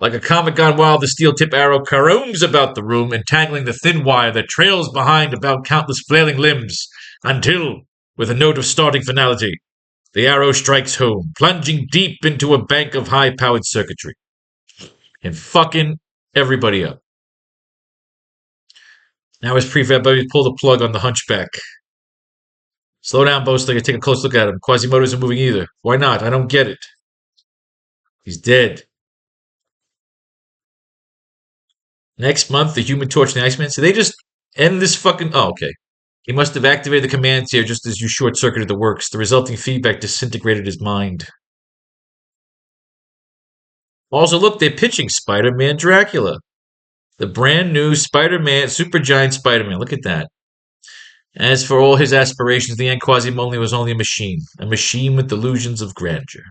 Like a comet gone wild, the steel tip arrow caroms about the room, entangling the thin wire that trails behind about countless flailing limbs, until, with a note of starting finality, the arrow strikes home, plunging deep into a bank of high-powered circuitry, and fucking everybody up. Now his prefab buddies pull the plug on the hunchback. Slow down, Bowslinger. Take a close look at him. Quasimodo isn't moving either. Why not? I don't get it. He's dead. Next month, the Human Torch and the Iceman. So they just end this fucking... Oh, okay. He must have activated the commands here just as you short-circuited the works. The resulting feedback disintegrated his mind. Also, look, they're pitching Spider-Man Dracula. The brand new Spider-Man, Supergiant Spider-Man. Look at that. As for all his aspirations, the end Quasimodo was only a machine with delusions of grandeur.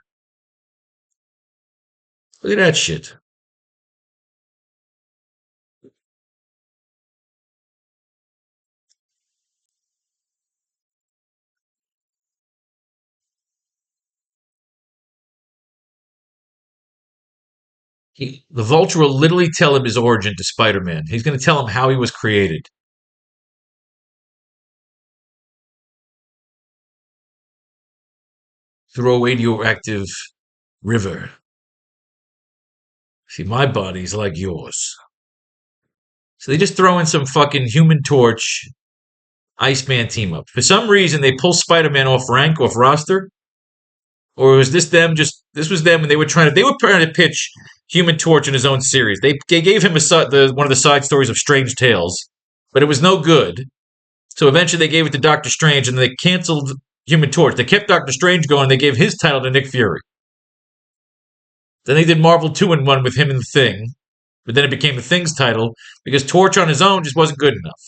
Look at that shit. The Vulture will literally tell him his origin to Spider-Man. He's going to tell him how he was created. through a radioactive river. See, my body's like yours. So they just throw in some fucking Human Torch, Iceman team up. For some reason, they pull Spider-Man off rank, off roster. Or was this them? This was them, and they were trying to pitch Human Torch in his own series. They gave him one of the side stories of Strange Tales, but it was no good. So eventually, they gave it to Doctor Strange, and they canceled Human Torch. They kept Doctor Strange going. They gave his title to Nick Fury. Then they did Marvel 2-in-1 with him and the Thing, but then it became the Thing's title because Torch on his own just wasn't good enough.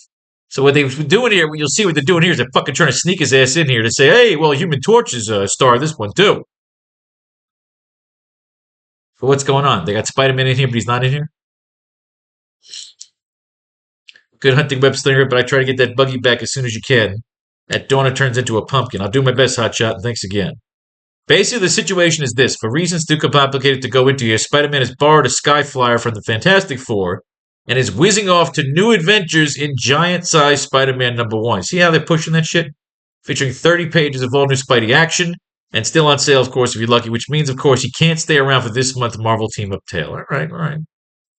So what they're doing here, you'll see what they're doing here is they're fucking trying to sneak his ass in here to say, hey, well, Human Torch is a star of this one too. But what's going on? They got Spider-Man in here, but he's not in here? Good hunting web slinger, but I try to get that buggy back as soon as you can. That Donna turns into a pumpkin. I'll do my best, Hotshot, and thanks again. Basically, the situation is this. For reasons too complicated to go into here, Spider-Man has borrowed a Skyflyer from the Fantastic Four and is whizzing off to new adventures in giant-sized Spider-Man #1. See how they're pushing that shit? Featuring 30 pages of all new Spidey action, and still on sale, of course, if you're lucky, which means, of course, you can't stay around for this month's Marvel Team-Up tale. All right.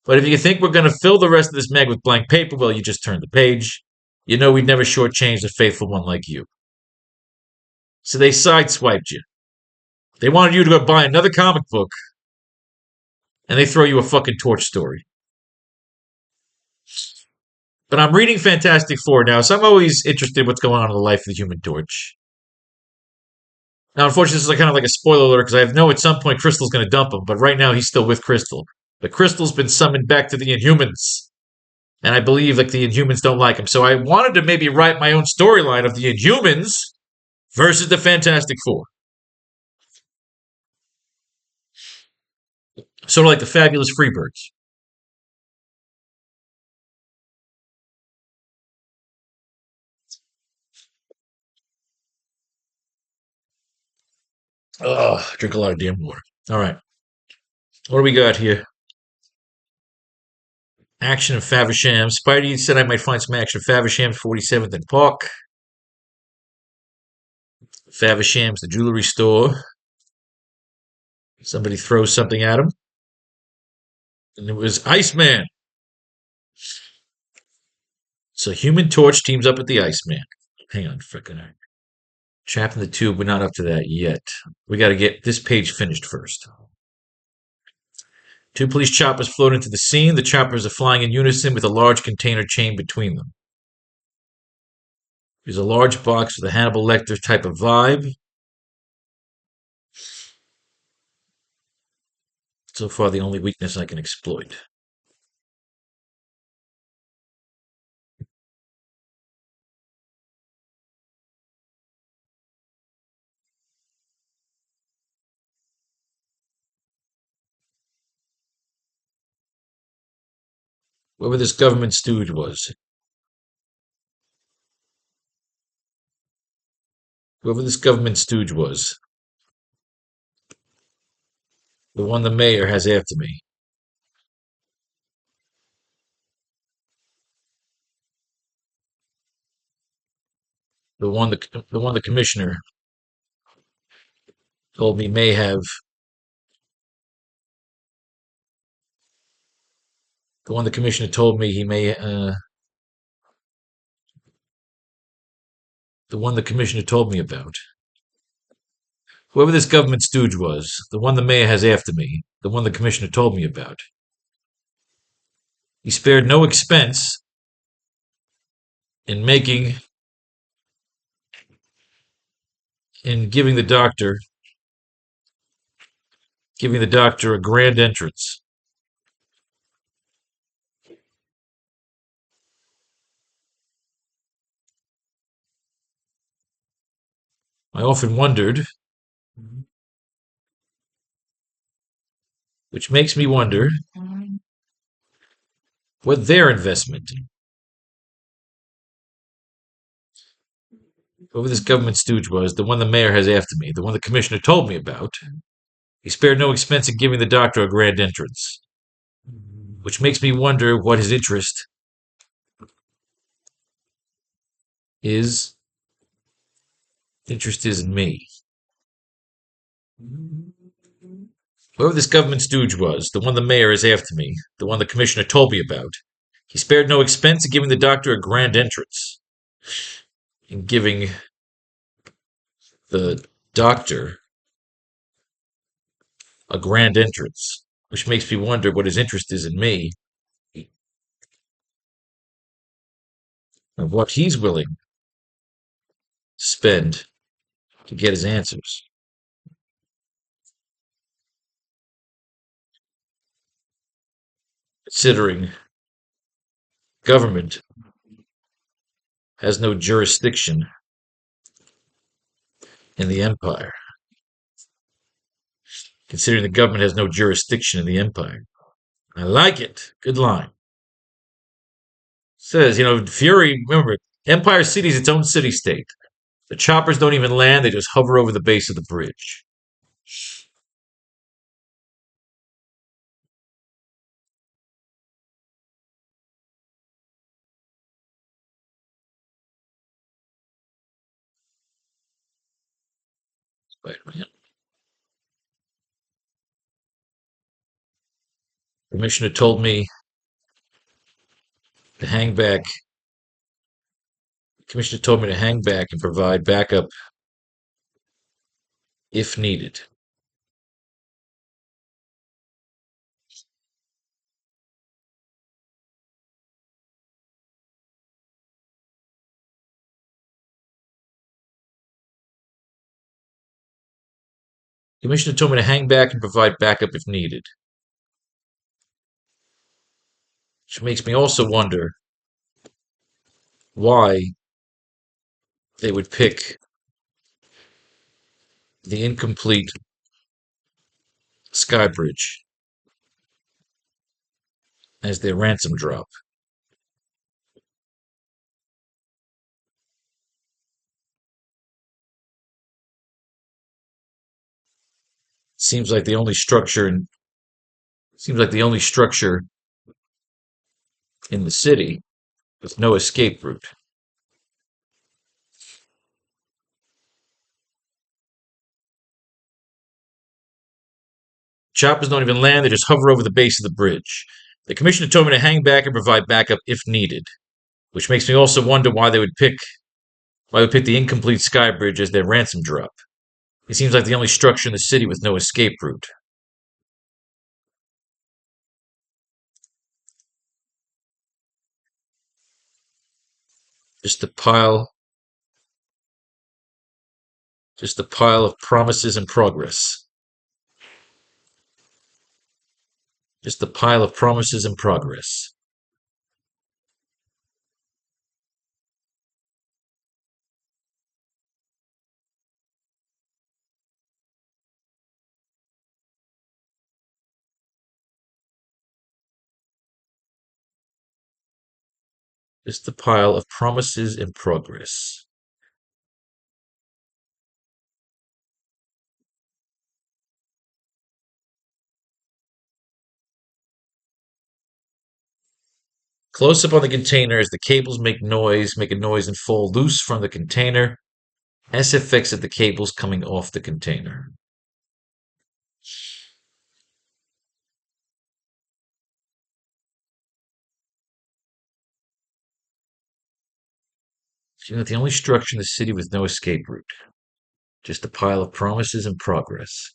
But if you think we're going to fill the rest of this mag with blank paper, well, you just turn the page. You know we'd never shortchange a faithful one like you. So they sideswiped you. They wanted you to go buy another comic book, and they throw you a fucking Torch story. But I'm reading Fantastic Four now, so I'm always interested in what's going on in the life of the Human Torch. Now, unfortunately, this is kind of like a spoiler alert because I know at some point Crystal's going to dump him, but right now he's still with Crystal. But Crystal's been summoned back to the Inhumans, and I believe like the Inhumans don't like him. So I wanted to maybe write my own storyline of the Inhumans versus the Fantastic Four. Sort of like the Fabulous Freebirds. Oh, drink a lot of damn water. All right. What do we got here? Action of Faversham. Spidey said I might find some action of Faversham's 47th and Park. Faversham's the jewelry store. Somebody throws something at him. And it was Iceman. So Human Torch teams up with the Iceman. Hang on, frickin' Trapped in the tube, we're not up to that yet. We got to get this page finished first. Two police choppers float into the scene. The choppers are flying in unison with a large container chain between them. There's a large box with a Hannibal Lecter type of vibe. So far, the only weakness I can exploit. Whoever this government stooge was. Whoever this government stooge was. The one the mayor has after me. The one the commissioner told me may have. The one the commissioner told me he may. The one the commissioner told me about. Whoever this government stooge was, the one the mayor has after me, the one the commissioner told me about. He spared no expense in giving the doctor a grand entrance. I often wondered, which makes me wonder, what their investment, whoever this government stooge was, the one the mayor has after me, the one the commissioner told me about, he spared no expense in giving the doctor a grand entrance, which makes me wonder what his interest is in me. Whoever this government stooge was, the one the mayor is after me, the one the commissioner told me about, he spared no expense in giving the doctor a grand entrance. In giving the doctor a grand entrance, which makes me wonder what his interest is in me and what he's willing to spend to get his answers. Considering government has no jurisdiction in the empire. Considering the government has no jurisdiction in the empire. I like it. Good line. Says, Fury, remember, Empire City is its own city state. The choppers don't even land, they just hover over the base of the bridge. Spider-Man. The commissioner told me to hang back. The commissioner told me to hang back and provide backup if needed. The commissioner told me to hang back and provide backup if needed. Which makes me also wonder why they would pick the incomplete sky bridge as their ransom drop. Seems like the only structure in seems like the only structure in the city with no escape route. Choppers don't even land, they just hover over the base of the bridge. The commissioner told me to hang back and provide backup if needed, which makes me also wonder why they would pick the incomplete sky bridge as their ransom drop. It seems like the only structure in the city with no escape route. Just a pile just a pile of promises and progress. Just a pile of promises and progress. Just a pile of promises and progress. Close up on the container as the cables make a noise and fall loose from the container. SFX of the cables coming off the container. So the only structure in the city with no escape route. Just a pile of promises and progress.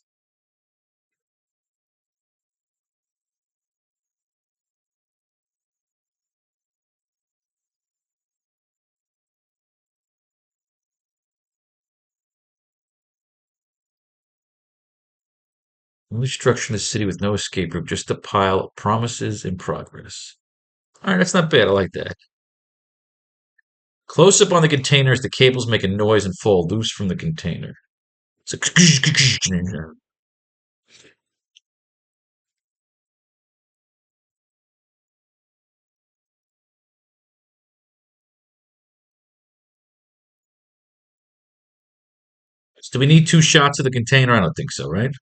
Only structure in the city with no escape route. Just a pile of promises and progress. All right, that's not bad. I like that. Close up on the container as the cables make a noise and fall loose from the container. It's like, do we need two shots of the container? I don't think so, right?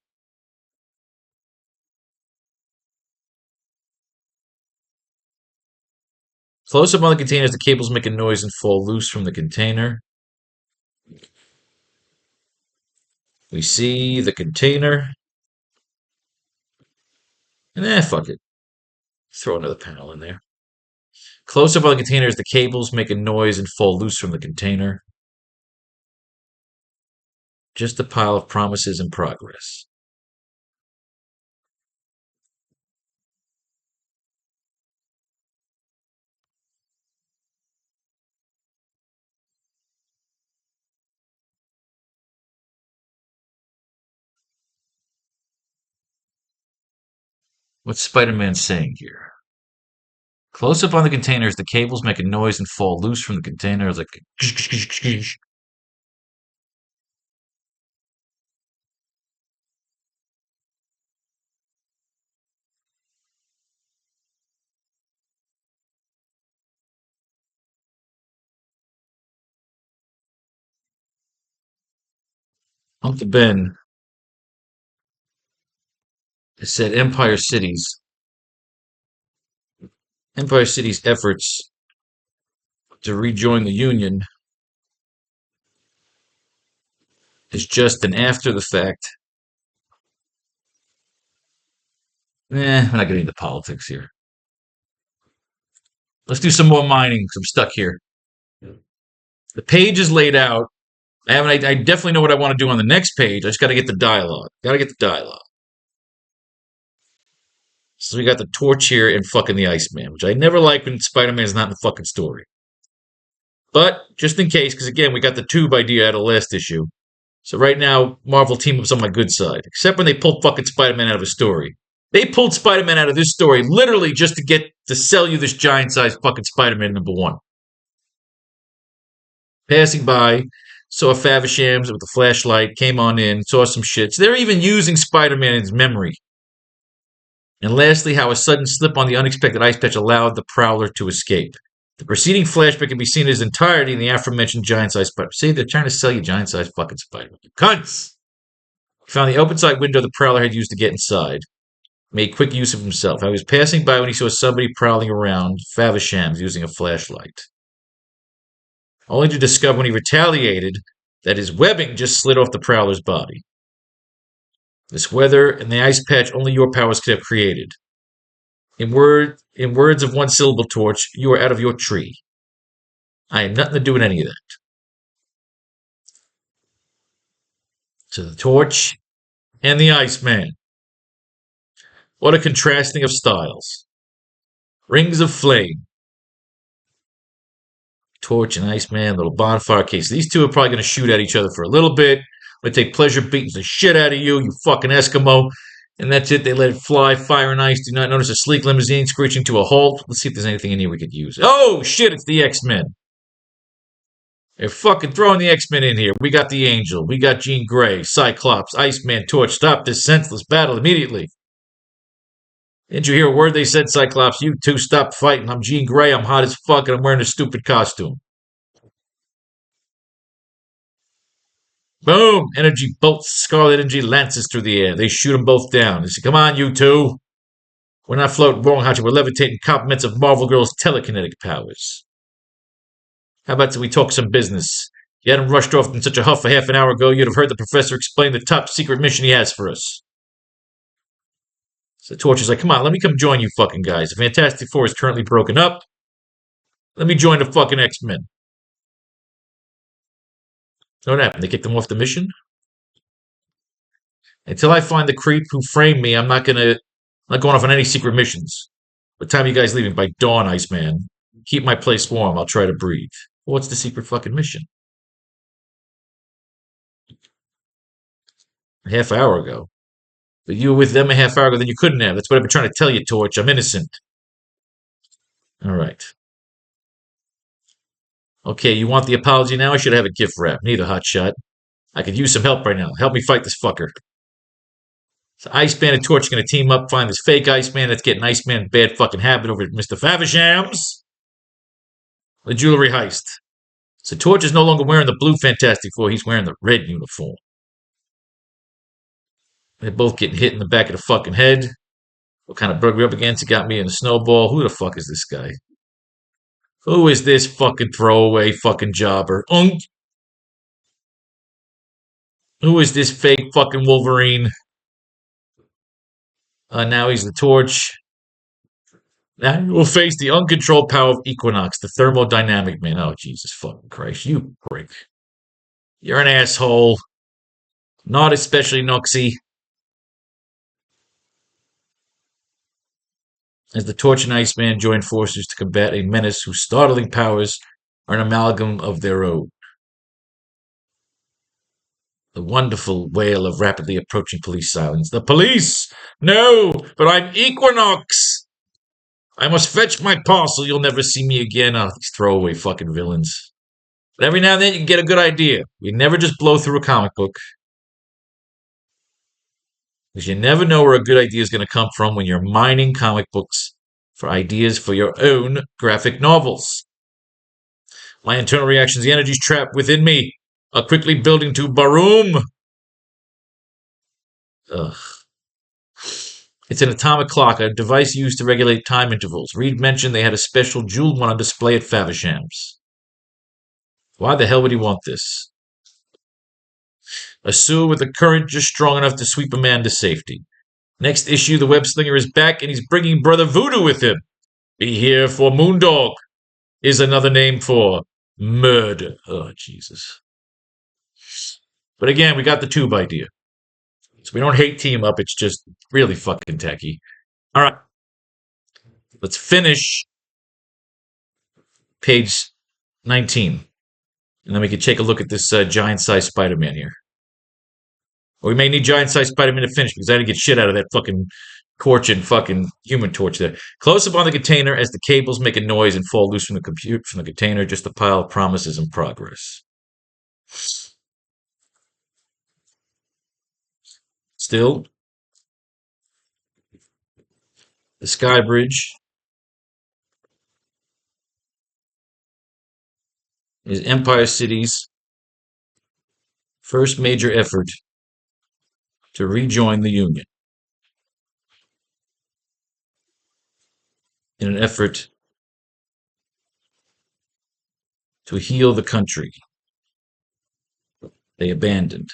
Close up on the container as the cables make a noise and fall loose from the container. We see the container. And fuck it. Throw another panel in there. Close up on the container as the cables make a noise and fall loose from the container. Just a pile of promises in progress. What's Spider-Man saying here? Close up on the container as the cables make a noise and fall loose from the container. It's like Uncle Ben has said Empire City's efforts to rejoin the Union is just an after the fact. We're not getting into politics here. Let's do some more mining. 'Cause I'm stuck here. The page is laid out. I definitely know what I want to do on the next page. I just got to get the dialogue. Got to get the dialogue. So we got the Torch here and fucking the Iceman, which I never like when Spider-Man is not in the fucking story. But just in case, because again, we got the tube idea out of last issue. So right now, Marvel team up's on my good side. Except when they pulled fucking Spider-Man out of a story. They pulled Spider-Man out of this story literally just to get to sell you this giant-sized fucking Spider-Man #1. Passing by, saw Favishams with the flashlight, came on in, saw some shit. So they're even using Spider-Man in his memory. And lastly, how a sudden slip on the unexpected ice patch allowed the Prowler to escape. The preceding flashback can be seen in its entirety in the aforementioned giant-sized Spider-Man. See, they're trying to sell you giant-sized fucking Spider-Man. You cunts! He found the open-side window the Prowler had used to get inside. Made quick use of himself. I was passing by when he saw somebody prowling around Favishams using a flashlight. Only to discover when he retaliated that his webbing just slid off the Prowler's body. This weather and the ice patch only your powers could have created. In words of one syllable, Torch, you are out of your tree. I had nothing to do with any of that. So the Torch and the Iceman. What a contrasting of styles. Rings of flame. Torch and Iceman, little bonfire case. These two are probably going to shoot at each other for a little bit. They take pleasure beating the shit out of you, you fucking Eskimo. And that's it. They let it fly. Fire and ice. Do not notice a sleek limousine screeching to a halt. Let's see if there's anything in here we could use. Oh, shit, it's the X-Men. They're fucking throwing the X-Men in here. We got the Angel. We got Jean Grey, Cyclops, Iceman, Torch. Stop this senseless battle immediately. Didn't you hear a word they said, Cyclops? You two stop fighting. I'm Jean Grey. I'm hot as fuck, and I'm wearing a stupid costume. Boom! Energy bolts, scarlet energy lances through the air. They shoot them both down. They say, come on, you two. We're not floating wrong, Hachi. We're levitating compliments of Marvel Girl's telekinetic powers. How about we talk some business? If you hadn't rushed off in such a huff a half an hour ago, you'd have heard the professor explain the top secret mission he has for us. So Torch is like, come on, let me come join you fucking guys. The Fantastic Four is currently broken up. Let me join the fucking X-Men. What happened? They kicked them off the mission? Until I find the creep who framed me, I'm not going off on any secret missions. What time are you guys leaving? By dawn, Iceman. Keep my place warm. I'll try to breathe. Well, what's the secret fucking mission? A half hour ago. But you were with them a half hour ago, then you couldn't have. That's what I've been trying to tell you, Torch. I'm innocent. All right. Okay, you want the apology now? I should have a gift wrap. Neither, hotshot. I could use some help right now. Help me fight this fucker. So Iceman and Torch are going to team up, find this fake Iceman that's getting Iceman bad fucking habit over Mr. Favishams. The jewelry heist. So Torch is no longer wearing the blue Fantastic Four. He's wearing the red uniform. They're both getting hit in the back of the fucking head. What kind of bug we up against? He got me in a snowball. Who the fuck is this guy? Who is this fucking throwaway fucking jobber? Who is this fake fucking Wolverine? Now he's the Torch. Now you will face the uncontrolled power of Equinox, the thermodynamic man. Oh, Jesus fucking Christ. You prick. You're an asshole. Not especially Noxy. As the Torch and Iceman join forces to combat a menace whose startling powers are an amalgam of their own. The wonderful wail of rapidly approaching police sirens. The police! No, but I'm Equinox! I must fetch my parcel. You'll never see me again. Oh, these throwaway fucking villains. But every now and then you can get a good idea. We never just blow through a comic book. Because you never know where a good idea is going to come from when you're mining comic books for ideas for your own graphic novels. My internal reactions, the energy's trapped within me, are quickly building to Baroom. Ugh. It's an atomic clock, a device used to regulate time intervals. Reed mentioned they had a special jeweled one on display at Favisham's. Why the hell would he want this? A sewer with a current just strong enough to sweep a man to safety. Next issue, the web slinger is back and he's bringing Brother Voodoo with him. Be here for Moondog is another name for murder. Oh, Jesus. But again, we got the tube idea. So we don't hate team up, it's just really fucking tacky. All right. Let's finish page 19. And then we can take a look at this giant-sized Spider-Man here. Or we may need giant-sized Spider-Man to finish because I didn't get shit out of that fucking Torch and fucking Human Torch there. Close up on the container as the cables make a noise and fall loose from the container, just a pile of promises in progress. Still, the Sky Bridge is Empire City's first major effort to rejoin the Union. In an effort to heal the country they abandoned.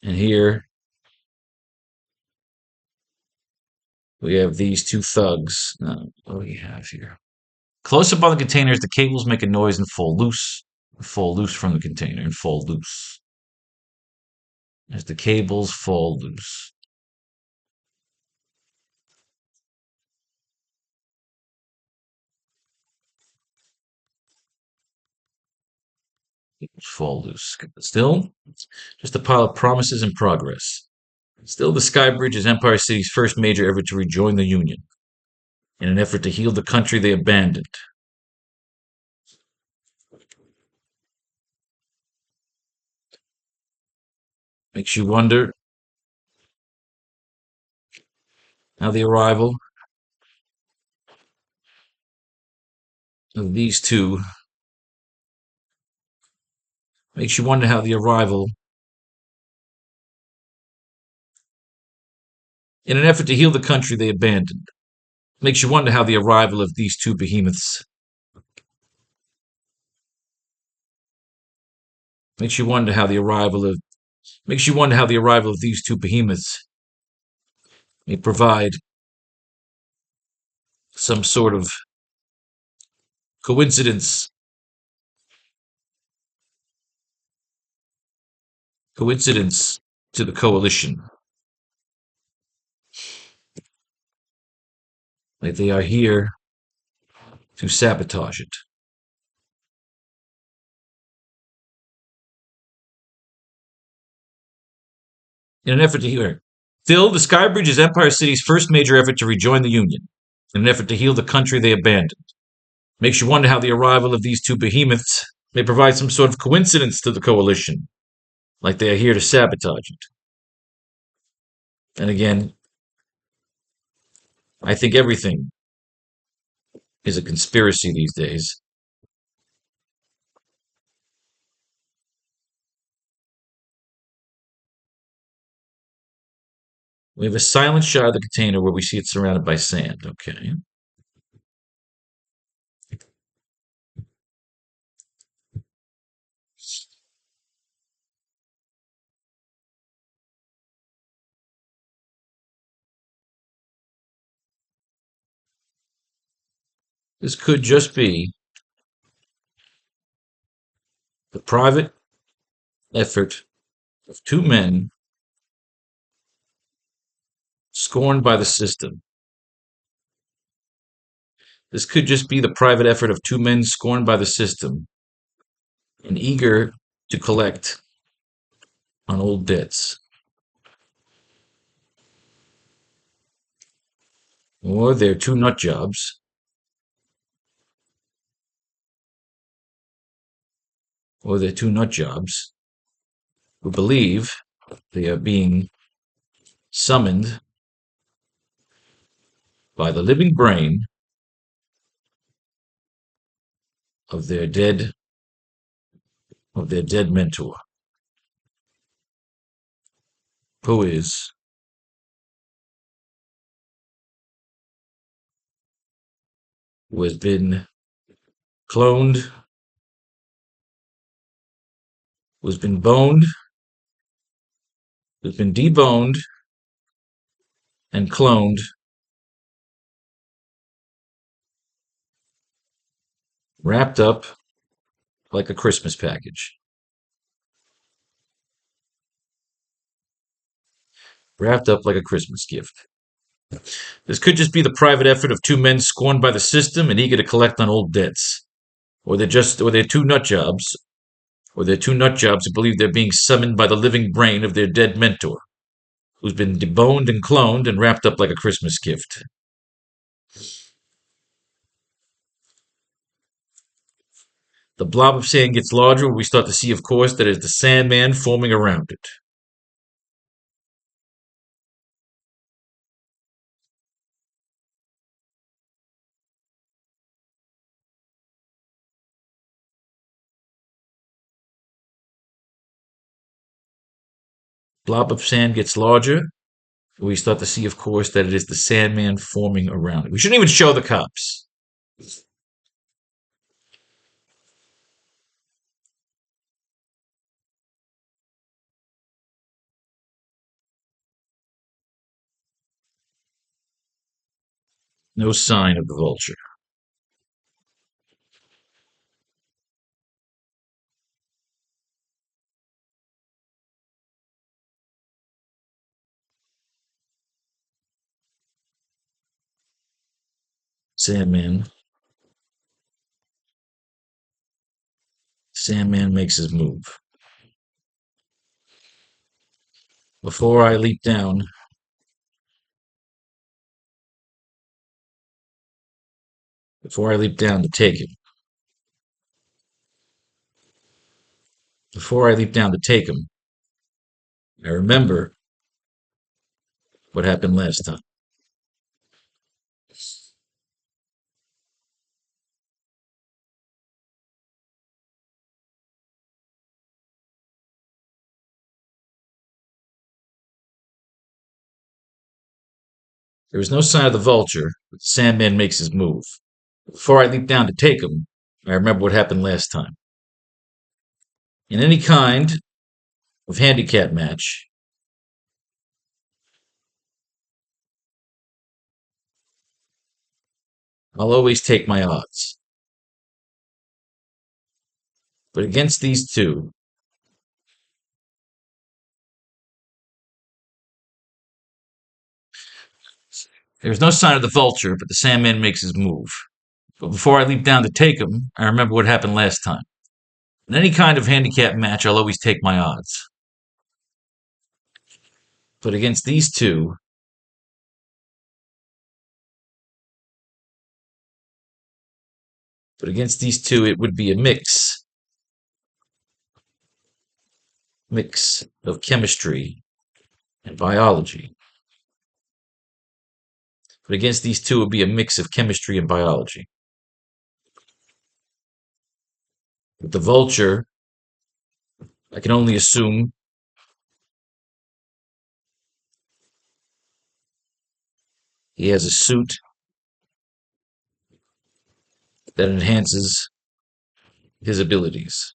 And here we have these two thugs. What do we have here? Close up on the containers, the cables make a noise and fall loose. Fall loose from the container and fall loose. As the cables fall loose. Fall loose. Still, just a pile of promises in progress. Still, the Sky Bridge is Empire City's first major effort to rejoin the Union in an effort to heal the country they abandoned. Makes you wonder how the arrival of these two makes you wonder how the arrival in an effort to heal the country they abandoned. Makes you wonder how the arrival of these two behemoths makes you wonder how the arrival of these two behemoths may provide some sort of coincidence to the coalition. Like they are here to sabotage it. In an effort to heal. Still, the Sky Bridge is Empire City's first major effort to rejoin the Union, in an effort to heal the country they abandoned. Makes you wonder how the arrival of these two behemoths may provide some sort of coincidence to the coalition, like they are here to sabotage it. And again, I think everything is a conspiracy these days. We have a silent shot of the container where we see it surrounded by sand. Okay. This could just be the private effort of two men scorned by the system. This could just be the private effort of two men scorned by the system and eager to collect on old debts. Or they're two nut jobs. Or they're two nut jobs who believe they are being summoned by the living brain of their dead mentor, who has been cloned, who has been boned, who's been deboned and cloned, wrapped up like a Christmas package. Wrapped up like a Christmas gift. This could just be the private effort of two men scorned by the system and eager to collect on old debts. Or they're two nut jobs, or they're two nut jobs who believe they're being summoned by the living brain of their dead mentor, who's been deboned and cloned and wrapped up like a Christmas gift. The blob of sand gets larger when we start to see, of course, that it's the Sandman forming around it. Blob of sand gets larger. We start to see, of course, that it is the Sandman forming around it. We shouldn't even show the cops. No sign of the vulture. Sandman. Sandman makes his move. Before I leap down, to take him. Before I leap down to take him, I remember what happened last time. There is no sign of the vulture, but the Sandman makes his move. Before I leap down to take him, I remember what happened last time. In any kind of handicap match, I'll always take my odds. But against these two, there's no sign of the vulture, but the Sandman makes his move. But before I leap down to take him, I remember what happened last time. In any kind of handicap match, I'll always take my odds. But against these two, it would be a mix of chemistry and biology. But against these two, it would be a mix of chemistry and biology. With the vulture, I can only assume He has a suit that enhances his abilities.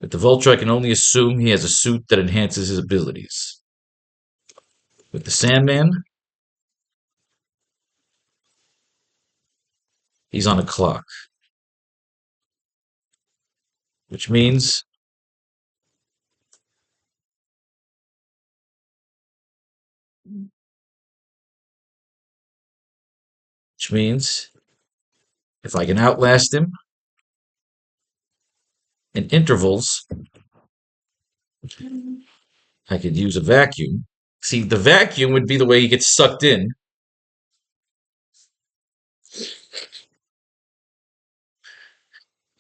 With the Vulture, I can only assume he has a suit that enhances his abilities. With the Sandman, he's on a clock. Which means if I can outlast him in intervals, I could use a vacuum. See, the vacuum would be the way he gets sucked in.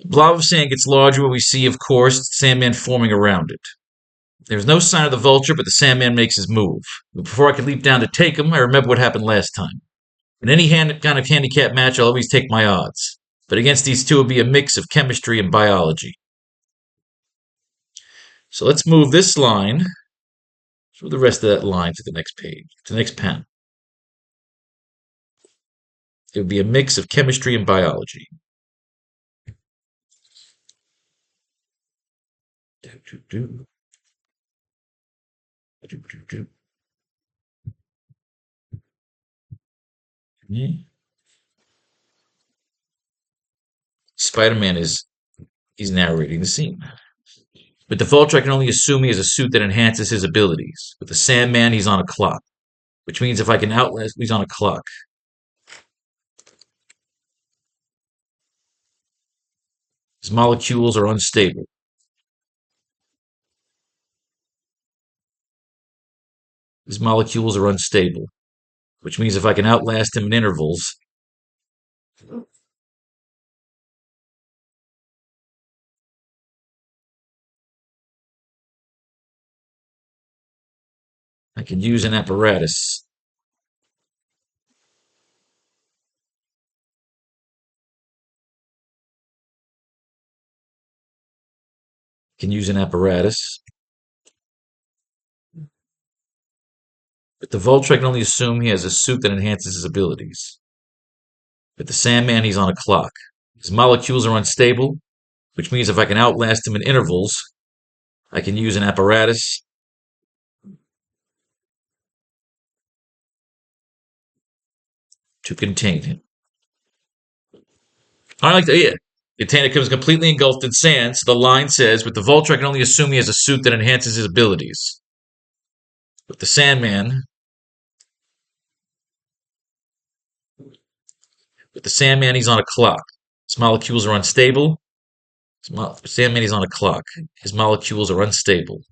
The blob of sand gets larger when we see, of course, Sandman forming around it. There's no sign of the Vulture, but the Sandman makes his move. But before I can leap down to take him, I remember what happened last time. In any kind of handicap match, I'll always take my odds. But against these two, it would be a mix of chemistry and biology. So let's move this line, move the rest of that line to the next page, to the next panel. It would be a mix of chemistry and biology. Spider-Man he's narrating the scene. With the Vulture, I can only assume he has a suit that enhances his abilities. With the Sandman, he's on a clock. Which means if I can outlast, he's on a clock. His molecules are unstable. His molecules are unstable. Which means if I can outlast him in intervals, I can use an apparatus. Can use an apparatus. With the Vulture, I can only assume he has a suit that enhances his abilities. With the Sandman, he's on a clock. His molecules are unstable, which means if I can outlast him in intervals, I can use an apparatus. To contain him. I like that. Yeah. The container comes completely engulfed in sand, so the line says, with the Vulture, I can only assume he has a suit that enhances his abilities. With the Sandman, he's on a clock. His molecules are unstable. Sandman, he's on a clock. His molecules are unstable,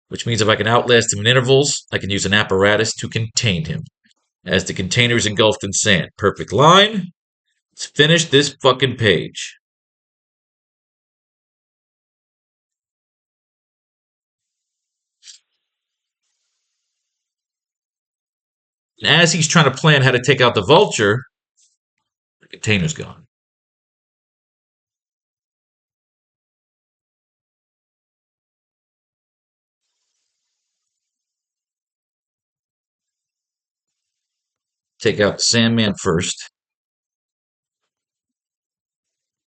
which means if I can outlast him in intervals, I can use an apparatus to contain him. As the container is engulfed in sand. Perfect line. Let's finish this fucking page. And as he's trying to plan how to take out the Vulture, the container's gone. Take out the Sandman first.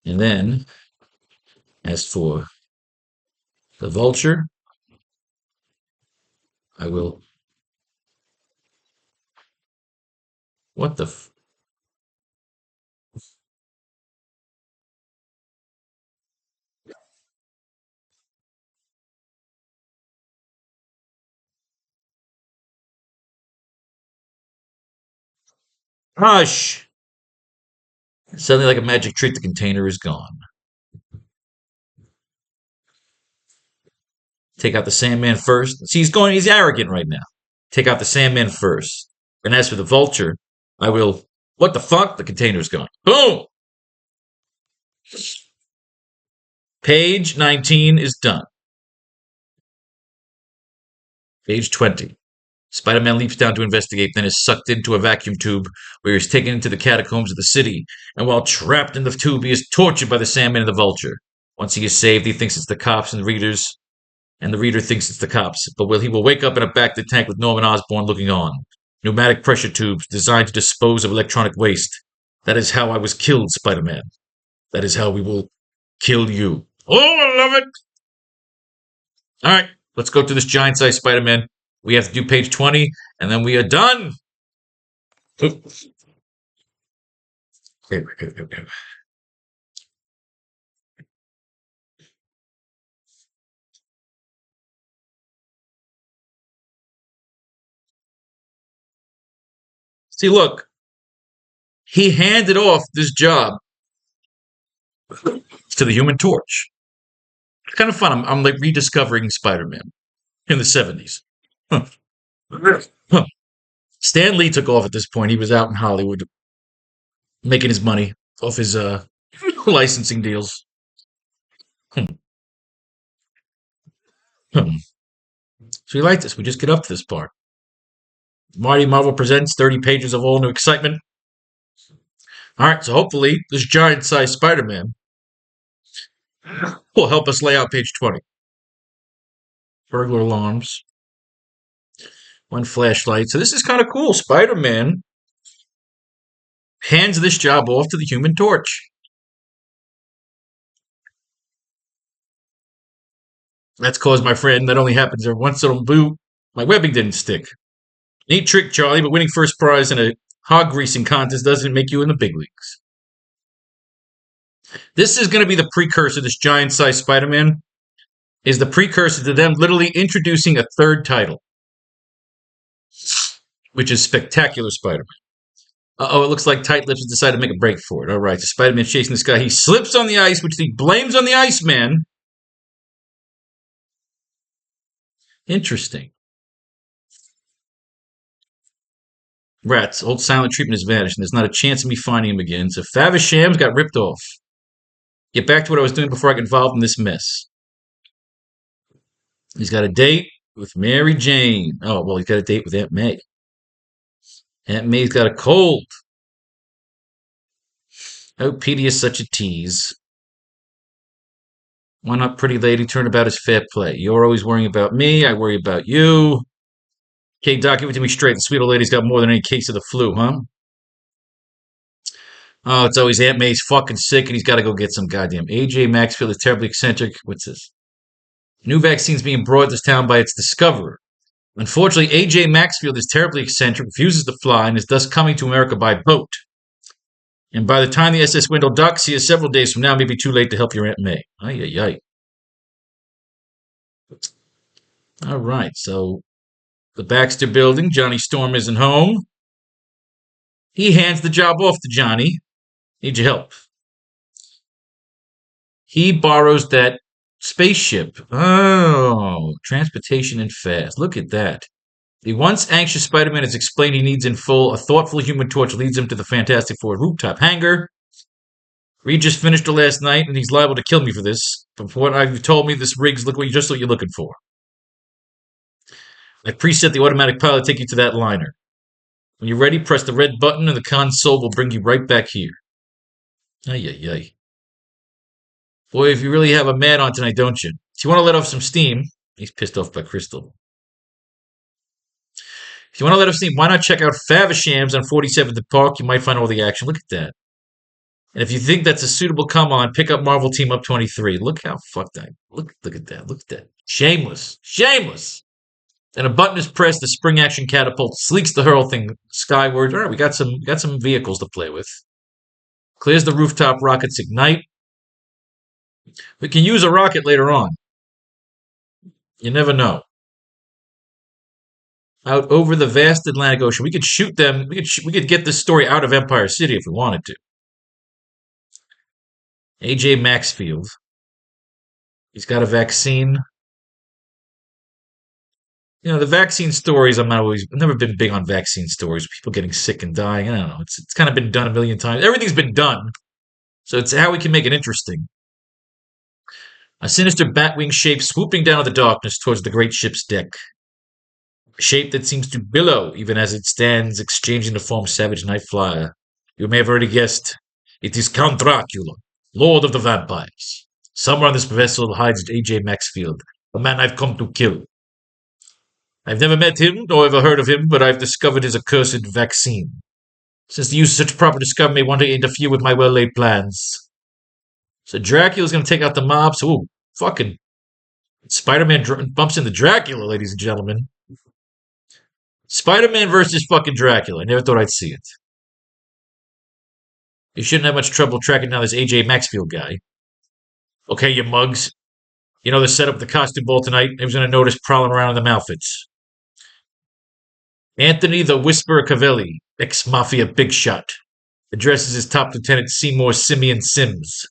And then, as for the Vulture, I will. What the? Hush! Suddenly, like a magic trick, the container is gone. Take out the Sandman first. See, he's arrogant right now. Take out the Sandman first. And as for the Vulture, I will. What the fuck? The container's gone. Boom! Page 19 is done. Page 20. Spider-Man leaps down to investigate, then is sucked into a vacuum tube where he is taken into the catacombs of the city. And while trapped in the tube, he is tortured by the Sandman and the Vulture. Once he is saved, he thinks it's the cops and the readers. and the reader thinks it's the cops, but he will wake up in a back of the tank with Norman Osborn looking on. Pneumatic pressure tubes designed to dispose of electronic waste. That is how I was killed, Spider-Man. That is how we will kill you. Oh, I love it! All right, let's go to this giant-sized Spider-Man. We have to do page 20, and then we are done! See, look, he handed off this job to the Human Torch. It's kind of fun. I'm like rediscovering Spider-Man in the 70s. Huh. Huh. Stan Lee took off at this point. He was out in Hollywood making his money off his licensing deals. Hmm. Hmm. So you like this? We just get up to this part. Marty Marvel presents 30 pages of all new excitement. All right, so hopefully this giant-sized Spider-Man will help us lay out page 20. Burglar alarms. One flashlight. So this is kind of cool. Spider-Man hands this job off to the Human Torch. That's cause, my friend, that only happens every once in a blue. My webbing didn't stick. Neat trick, Charlie, but winning first prize in a hog greasing contest doesn't make you in the big leagues. This is going to be the precursor, this giant-sized Spider-Man is the precursor to them literally introducing a third title, which is Spectacular Spider-Man. Uh-oh, it looks like Tight Lips has decided to make a break for it. All right, so Spider-Man's chasing this guy. He slips on the ice, which he blames on the Iceman. Interesting. Rats, old silent treatment has vanished, and there's not a chance of me finding him again, so Favisham's got ripped off. Get back to what I was doing before I get involved in this mess. He's got a date with Mary Jane. Oh, well, he's got a date with Aunt May. Aunt May's got a cold. Oh, Petey is such a tease. Why not, pretty lady? Turnabout is fair play. You're always worrying about me. I worry about you. Okay, Doc, give it to me straight. The sweet old lady's got more than any case of the flu, huh? Oh, it's always Aunt May's fucking sick and he's got to go get some goddamn. AJ Maxfield is terribly eccentric. What's this? New vaccine's being brought to this town by its discoverer. Unfortunately, AJ Maxfield is terribly eccentric, refuses to fly, and is thus coming to America by boat. And by the time the SS Window docks here several days from now, it may be too late to help your Aunt May. Ay, ay, ay. All right, so the Baxter building, Johnny Storm isn't home. He hands the job off to Johnny. Need your help. He borrows that spaceship. Oh, transportation and fast. Look at that. The once anxious Spider-Man has explained he needs in full. A thoughtful Human Torch leads him to the Fantastic Four rooftop hangar. Reed just finished it last night, and he's liable to kill me for this. But from what you've told me, this rig's just what you're looking for. I preset the automatic pilot to take you to that liner. When you're ready, press the red button, and the console will bring you right back here. Ay, ay, ay. Boy, if you really have a mad on tonight, don't you? If you want to let off some steam, he's pissed off by Crystal. If you want to let off steam, why not check out Favisham's on 47th and Park? You might find all the action. Look at that. And if you think that's a suitable come on, pick up Marvel Team Up 23. Look how fucked I look at that. Look at that. Shameless. Shameless. And a button is pressed, the spring action catapult sleeks the hurl thing skyward. All right, we got some vehicles to play with. Clears the rooftop, rockets ignite. We can use a rocket later on. You never know. Out over the vast Atlantic Ocean. We could shoot them. We could get this story out of Empire City if we wanted to. AJ Maxfield. He's got a vaccine. You know, the vaccine stories, I've never been big on vaccine stories. People getting sick and dying. I don't know. It's kind of been done a million times. Everything's been done. So it's how we can make it interesting. A sinister batwing shape swooping down in the darkness towards the great ship's deck. A shape that seems to billow even as it stands, exchanging the form of Savage Night Flyer. You may have already guessed. It is Count Dracula, Lord of the Vampires. Somewhere on this vessel hides AJ Maxfield, the man I've come to kill. I've never met him, nor ever heard of him, but I've discovered his accursed vaccine. Since the use of such proper discovery may want to interfere with my well-laid plans. So Dracula's going to take out the mob. So, ooh, fucking Spider-Man bumps into Dracula, ladies and gentlemen. Spider-Man versus fucking Dracula. I never thought I'd see it. You shouldn't have much trouble tracking down this AJ Maxfield guy. Okay, you mugs. You know the setup of the costume ball tonight? I was going to notice prowling around in them outfits. Anthony the Whisperer Cavelli, ex-mafia big shot, addresses his top lieutenant Seymour Simeon Sims.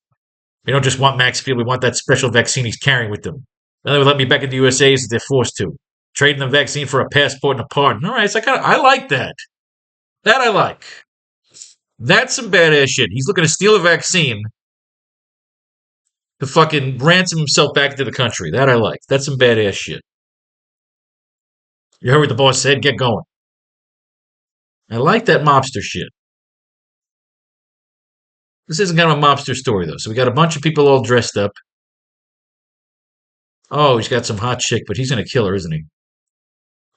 We don't just want Maxfield, we want that special vaccine he's carrying with them. Now they would let me back into the USA as they're forced to. Trading the vaccine for a passport and a pardon. All right, so I like that. That I like. That's some badass shit. He's looking to steal a vaccine to fucking ransom himself back into the country. That I like. That's some badass shit. You heard what the boss said? Get going. I like that mobster shit. This isn't kind of a mobster story, though. So we got a bunch of people all dressed up. Oh, he's got some hot chick, but he's going to kill her, isn't he?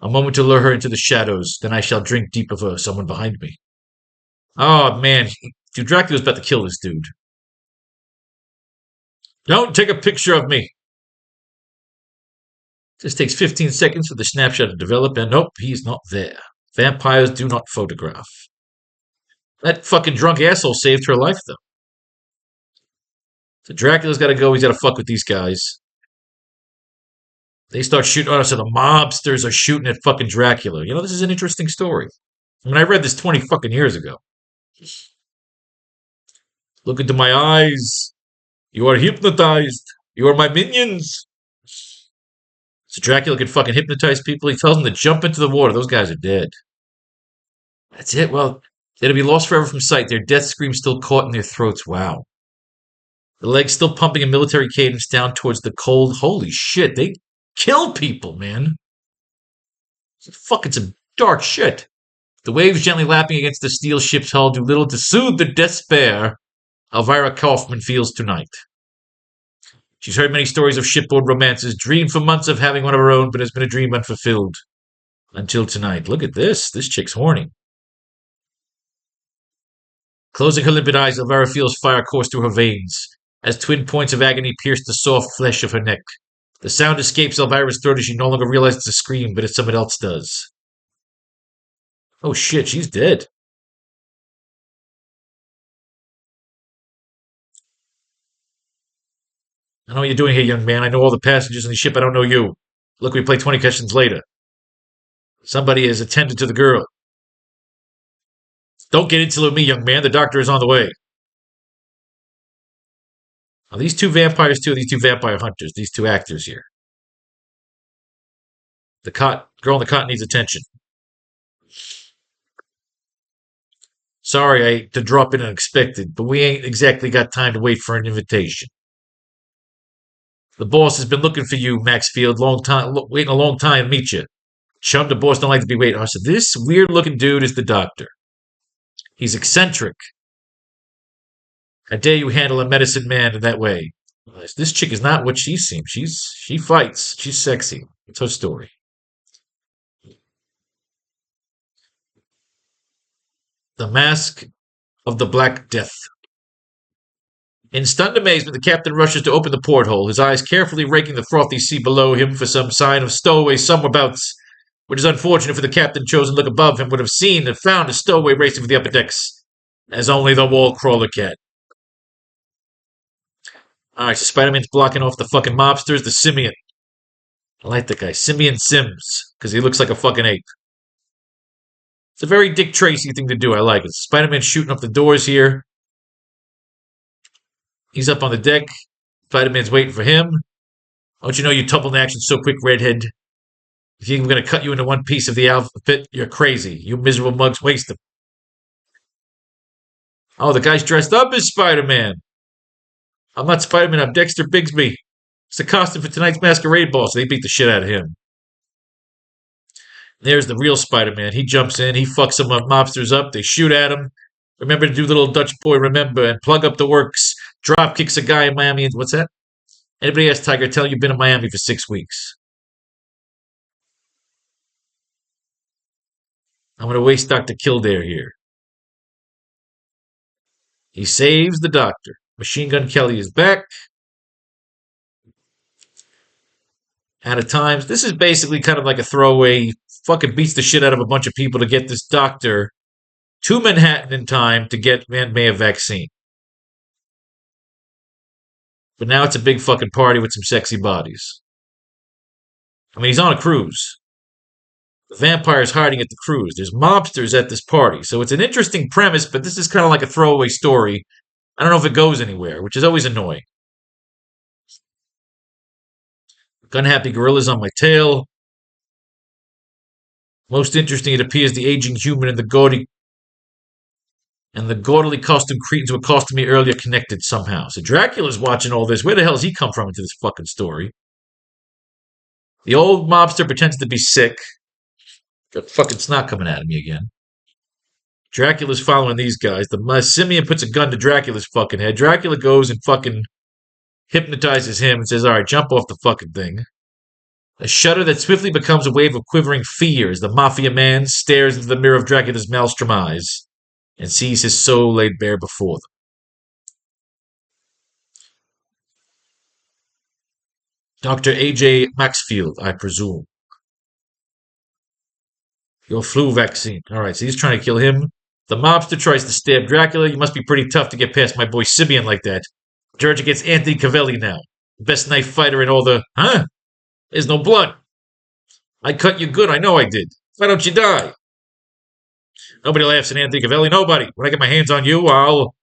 A moment to lure her into the shadows, then I shall drink deep of her, someone behind me. Oh, man. Dude, Dracula's about to kill this dude. Don't take a picture of me. This takes 15 seconds for the snapshot to develop, and nope, he's not there. Vampires do not photograph. That fucking drunk asshole saved her life, though. So Dracula's got to go. He's got to fuck with these guys. They start shooting on us, so the mobsters are shooting at fucking Dracula. You know, this is an interesting story. I mean, I read this 20 fucking years ago. Look into my eyes. You are hypnotized. You are my minions. So Dracula can fucking hypnotize people. He tells them to jump into the water. Those guys are dead. That's it. Well, it'll be lost forever from sight. Their death screams still caught in their throats. Wow. The legs still pumping a military cadence down towards the cold. Holy shit. They kill people, man. It's fucking some dark shit. The waves gently lapping against the steel ship's hull do little to soothe the despair Elvira Kaufman feels tonight. She's heard many stories of shipboard romances, dreamed for months of having one of her own, but has been a dream unfulfilled. Until tonight. Look at this. This chick's horny. Closing her limpid eyes, Elvira feels fire course through her veins, as twin points of agony pierce the soft flesh of her neck. The sound escapes Elvira's throat as she no longer realizes it's a scream, but it's someone else does. Oh shit, she's dead. I know what you're doing here, young man. I know all the passengers on the ship. I don't know you. Look, we play 20 questions later. Somebody has attended to the girl. Don't get into it with me, young man. The doctor is on the way. Are these two vampires too? These two vampire hunters. These two actors here. The girl in the cot needs attention. Sorry, I hate to drop in unexpected, but we ain't exactly got time to wait for an invitation. The boss has been looking for you, Maxfield. Waiting a long time to meet you. Chum, the boss don't like to be waiting. So this weird-looking dude is the doctor. He's eccentric. How dare you handle a medicine man in that way? This chick is not what she seems. She fights. She's sexy. It's her story. The Mask of the Black Death. In stunned amazement, the captain rushes to open the porthole, his eyes carefully raking the frothy sea below him for some sign of stowaway somewhereabouts, which is unfortunate for the captain chosen to look above him would have seen and found a stowaway racing for the upper decks, as only the wall crawler can. Alright, so Spider-Man's blocking off the fucking mobsters, the Simeon. I like that guy, Simeon Sims, because he looks like a fucking ape. It's a very Dick Tracy thing to do, I like it. Spider-Man's shooting up the doors here. He's up on the deck. Spider-Man's waiting for him. Don't you know you tumbled in action so quick, redhead? If you think I'm going to cut you into one piece of the outfit, you're crazy. You miserable mugs waste them. Oh, the guy's dressed up as Spider-Man. I'm not Spider-Man, I'm Dexter Bigsby. It's the costume for tonight's masquerade ball, so they beat the shit out of him. There's the real Spider-Man. He jumps in, he fucks some mobsters up, they shoot at him. Remember to do little Dutch boy remember and plug up the works. Drop kicks a guy in Miami. What's that? Anybody else, Tiger, tell you you've been in Miami for 6 weeks. I'm going to waste Dr. Kildare here. He saves the doctor. Machine Gun Kelly is back. Out of times. This is basically kind of like a throwaway. He fucking beats the shit out of a bunch of people to get this doctor to Manhattan in time to get Aunt May a vaccine. But now it's a big fucking party with some sexy bodies. I mean, he's on a cruise. The vampire's hiding at the cruise. There's mobsters at this party. So it's an interesting premise, but this is kind of like a throwaway story. I don't know if it goes anywhere, which is always annoying. Gun-happy gorillas on my tail. Most interesting, it appears the aging human and the gaudily costumed cretins who accosted me earlier connected somehow. So Dracula's watching all this. Where the hell has he come from into this fucking story? The old mobster pretends to be sick. Got fucking snot coming out of me again. Dracula's following these guys. The Simeon puts a gun to Dracula's fucking head. Dracula goes and fucking hypnotizes him and says, all right, jump off the fucking thing. A shudder that swiftly becomes a wave of quivering fear as the mafia man stares into the mirror of Dracula's maelstrom eyes and sees his soul laid bare before them. Dr. A.J. Maxfield, I presume. Your flu vaccine. All right, so he's trying to kill him. The mobster tries to stab Dracula. You must be pretty tough to get past my boy Simeon like that. George against Anthony Cavelli now. Best knife fighter in all the... Huh? There's no blood. I cut you good. I know I did. Why don't you die? Nobody laughs at Anthony Cavelli. Nobody. When I get my hands on you, I'll...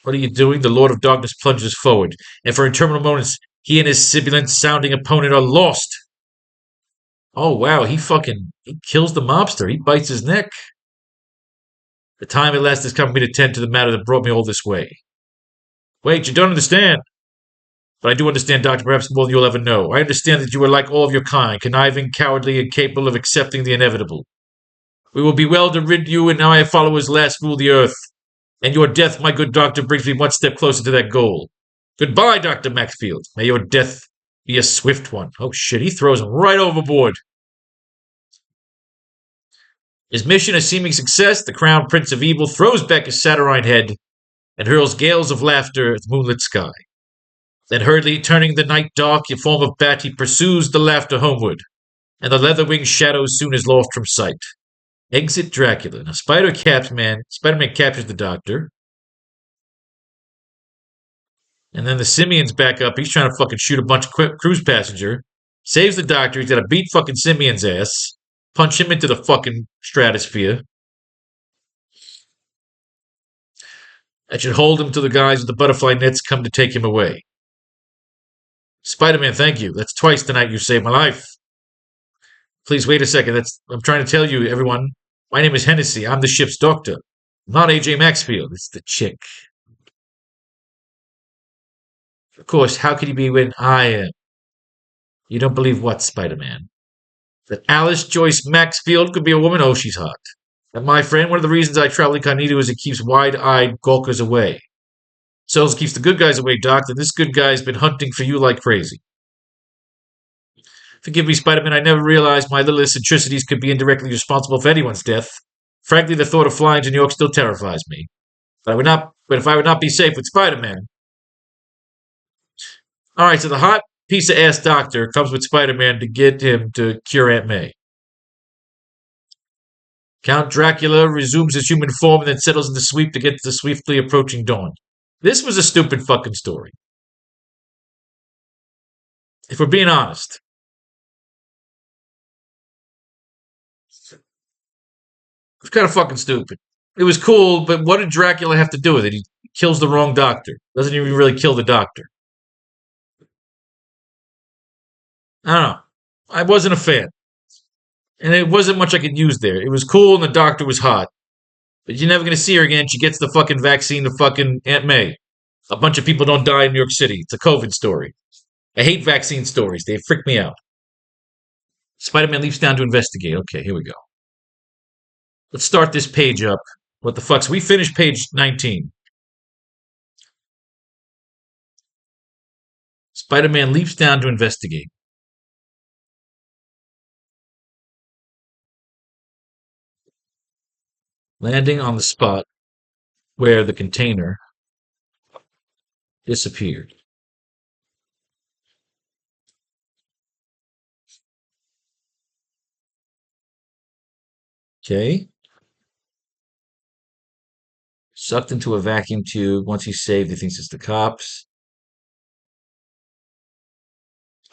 What are you doing? The Lord of Darkness plunges forward, and for interminable moments, he and his sibilant-sounding opponent are lost. Oh, wow, he kills the mobster. He bites his neck. The time at last has come for me to tend to the matter that brought me all this way. Wait, you don't understand. But I do understand, Doctor, perhaps more than you'll ever know. I understand that you are like all of your kind, conniving, cowardly, and capable of accepting the inevitable. We will be well to rid you, and now I follow his last rule the earth. And your death, my good doctor, brings me one step closer to that goal. Goodbye, Dr. Maxfield. May your death be a swift one. Oh, shit, he throws him right overboard. His mission a seeming success, the crowned prince of evil throws back his saturnine head and hurls gales of laughter at the moonlit sky. Then hurriedly turning the night dark in form of bat, he pursues the laughter homeward, and the leather-winged shadow soon is lost from sight. Exit Dracula. Now, Spider-Man captures the doctor. And then the Simeon's back up. He's trying to fucking shoot a bunch of cruise passenger. Saves the doctor. He's got to beat fucking Simeon's ass. Punch him into the fucking stratosphere. That should hold him till the guys with the butterfly nets come to take him away. Spider-Man, thank you. That's twice tonight you saved my life. Please wait a second. I'm trying to tell you, everyone. My name is Hennessy. I'm the ship's doctor. I'm not A.J. Maxfield. It's the chick. Of course, how could he be when I am? You don't believe what, Spider-Man? That Alice Joyce Maxfield could be a woman? Oh, she's hot. And my friend, one of the reasons I travel incognito is it keeps wide-eyed gawkers away. So it keeps the good guys away, Doc, and this good guy's been hunting for you like crazy. Forgive me, Spider-Man, I never realized my little eccentricities could be indirectly responsible for anyone's death. Frankly, the thought of flying to New York still terrifies me. But if I would not be safe with Spider-Man. Alright, so the hot piece of ass doctor comes with Spider-Man to get him to cure Aunt May. Count Dracula resumes his human form and then settles into sleep to get to the swiftly approaching dawn. This was a stupid fucking story. If we're being honest. It was kind of fucking stupid. It was cool, but what did Dracula have to do with it? He kills the wrong doctor. Doesn't even really kill the doctor. I don't know. I wasn't a fan. And there wasn't much I could use there. It was cool and the doctor was hot. But you're never going to see her again. She gets the fucking vaccine to fucking Aunt May. A bunch of people don't die in New York City. It's a COVID story. I hate vaccine stories. They freak me out. Spider-Man leaps down to investigate. Okay, here we go. Let's start this page up. What the fuck? So we finished page 19. Spider-Man leaps down to investigate. Landing on the spot where the container disappeared. Okay. Sucked into a vacuum tube. Once he's saved, he thinks it's the cops.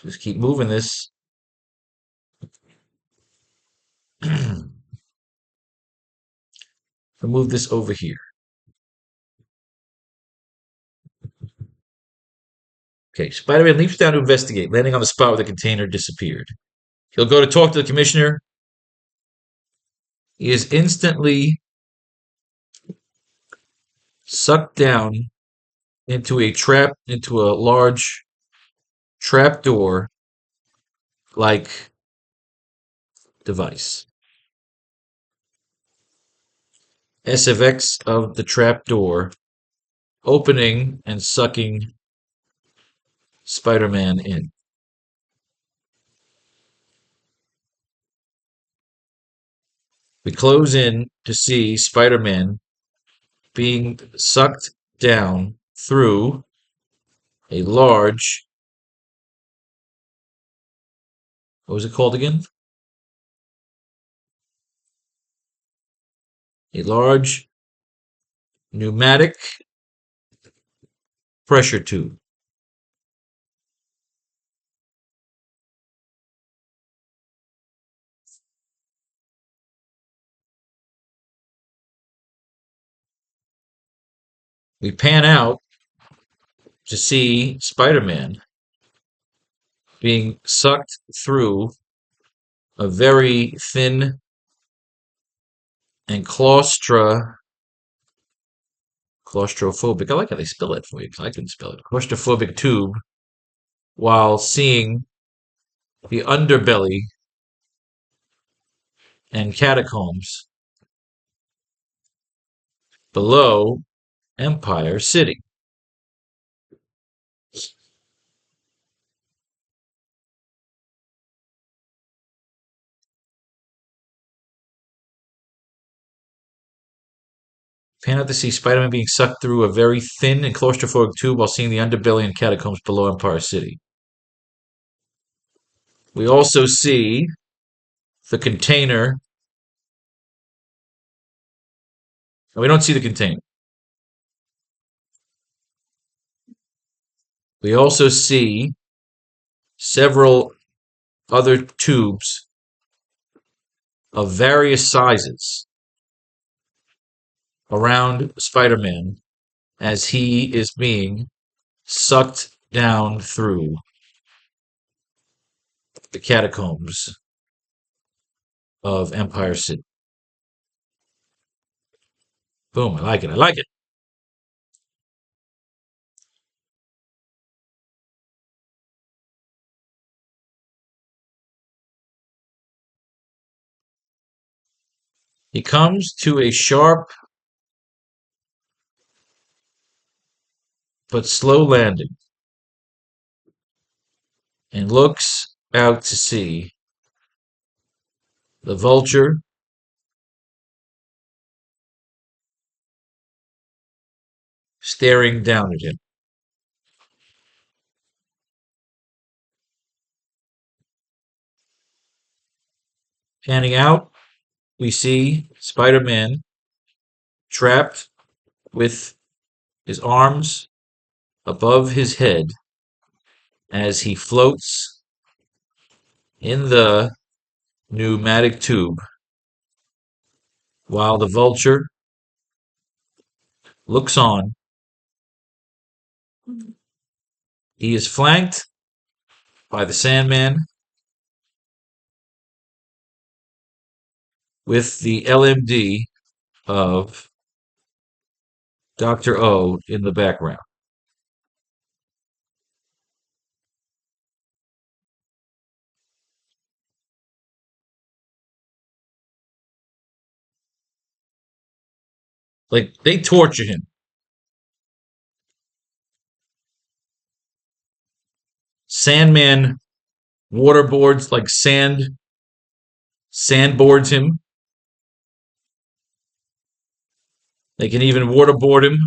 Just keep moving this. Move this over here. Okay, Spider-Man leaps down to investigate, landing on the spot where the container disappeared. He'll go to talk to the commissioner. He is instantly sucked down into a large trapdoor like device. S of X of the trapdoor opening and sucking Spider-Man in. We close in to see Spider-Man being sucked down through a large, what was it called again? A large pneumatic pressure tube. We pan out to see Spider-Man being sucked through a very thin and claustrophobic. I like how they spell it for you because I couldn't spell it. Claustrophobic tube while seeing the underbelly and catacombs below Empire City. Pan out to see Spider-Man being sucked through a very thin and claustrophobic tube while seeing the underbelly and catacombs below Empire City. We also see the container. We don't see the container. We also see several other tubes of various sizes around Spider-Man as he is being sucked down through the catacombs of Empire City. Boom, I like it. I like it. He comes to a sharp but slow landing and looks out to see the vulture staring down at him. Panning out, we see Spider-Man trapped with his arms above his head as he floats in the pneumatic tube while the vulture looks on. He is flanked by the Sandman with the LMD of Dr. O in the background. Like, they torture him. Sandman waterboards like sandboards him. They can even waterboard him,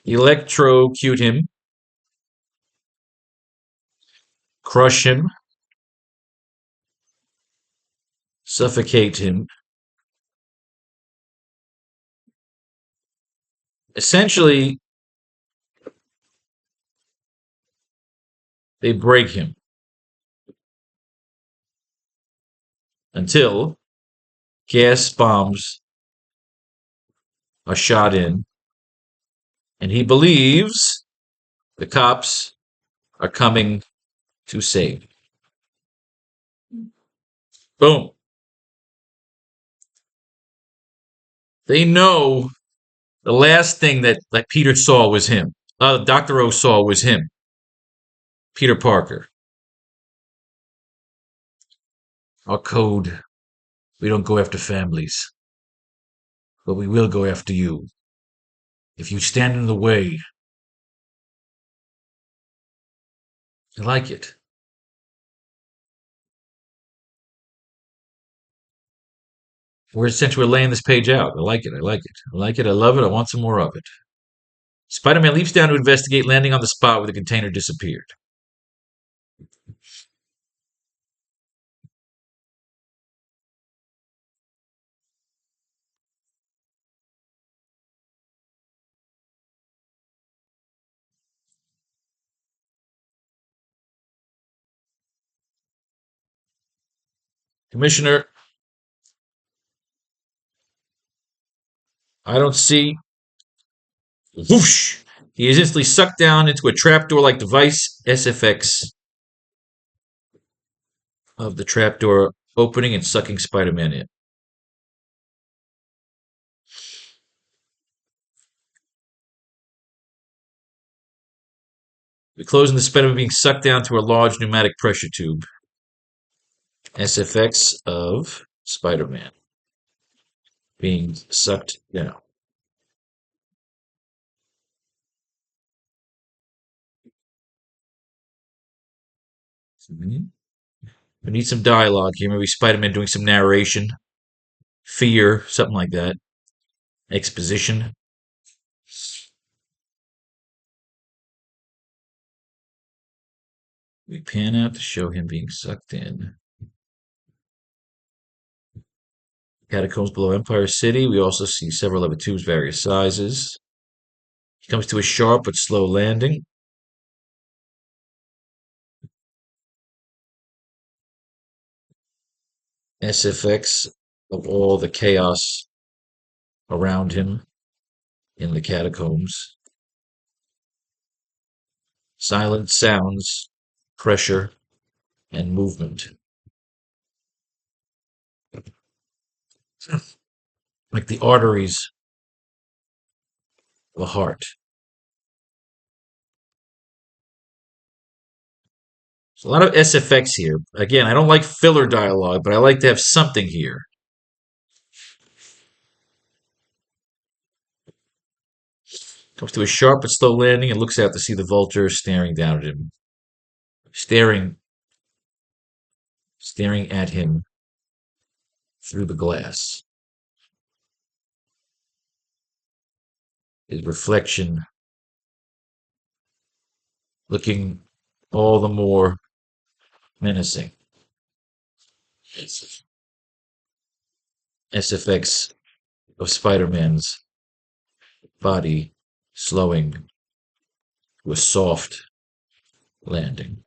electrocute him, crush him, suffocate him. Essentially, they break him until gas bombs are shot in, and he believes the cops are coming to save. Boom. They know the last thing that Peter saw was him. Dr. O saw was him, Peter Parker. Our code, we don't go after families, but we will go after you. If you stand in the way, I like it. We're laying this page out. I like it. I like it. I like it. I love it. I want some more of it. Spider-Man leaps down to investigate, landing on the spot where the container disappeared. Commissioner, I don't see. Whoosh! He is instantly sucked down into a trapdoor-like device. SFX of the trapdoor opening and sucking Spider-Man in. We close in the Spider-Man being sucked down through a large pneumatic pressure tube. SFX of Spider-Man being sucked down. We need some dialogue here. Maybe Spider-Man doing some narration, fear, something like that. Exposition. We pan out to show him being sucked in. Catacombs below Empire City. We also see several other tubes, various sizes. He comes to a sharp but slow landing. SFX of all the chaos around him in the catacombs. Silent sounds, pressure, and movement. Like the arteries of a heart. There's a lot of SFX here. Again, I don't like filler dialogue, but I like to have something here. Comes to a sharp but slow landing and looks out to see the vulture staring down at him. Staring at him through the glass. His reflection looking all the more menacing. SFX of Spider-Man's body slowing to a soft landing.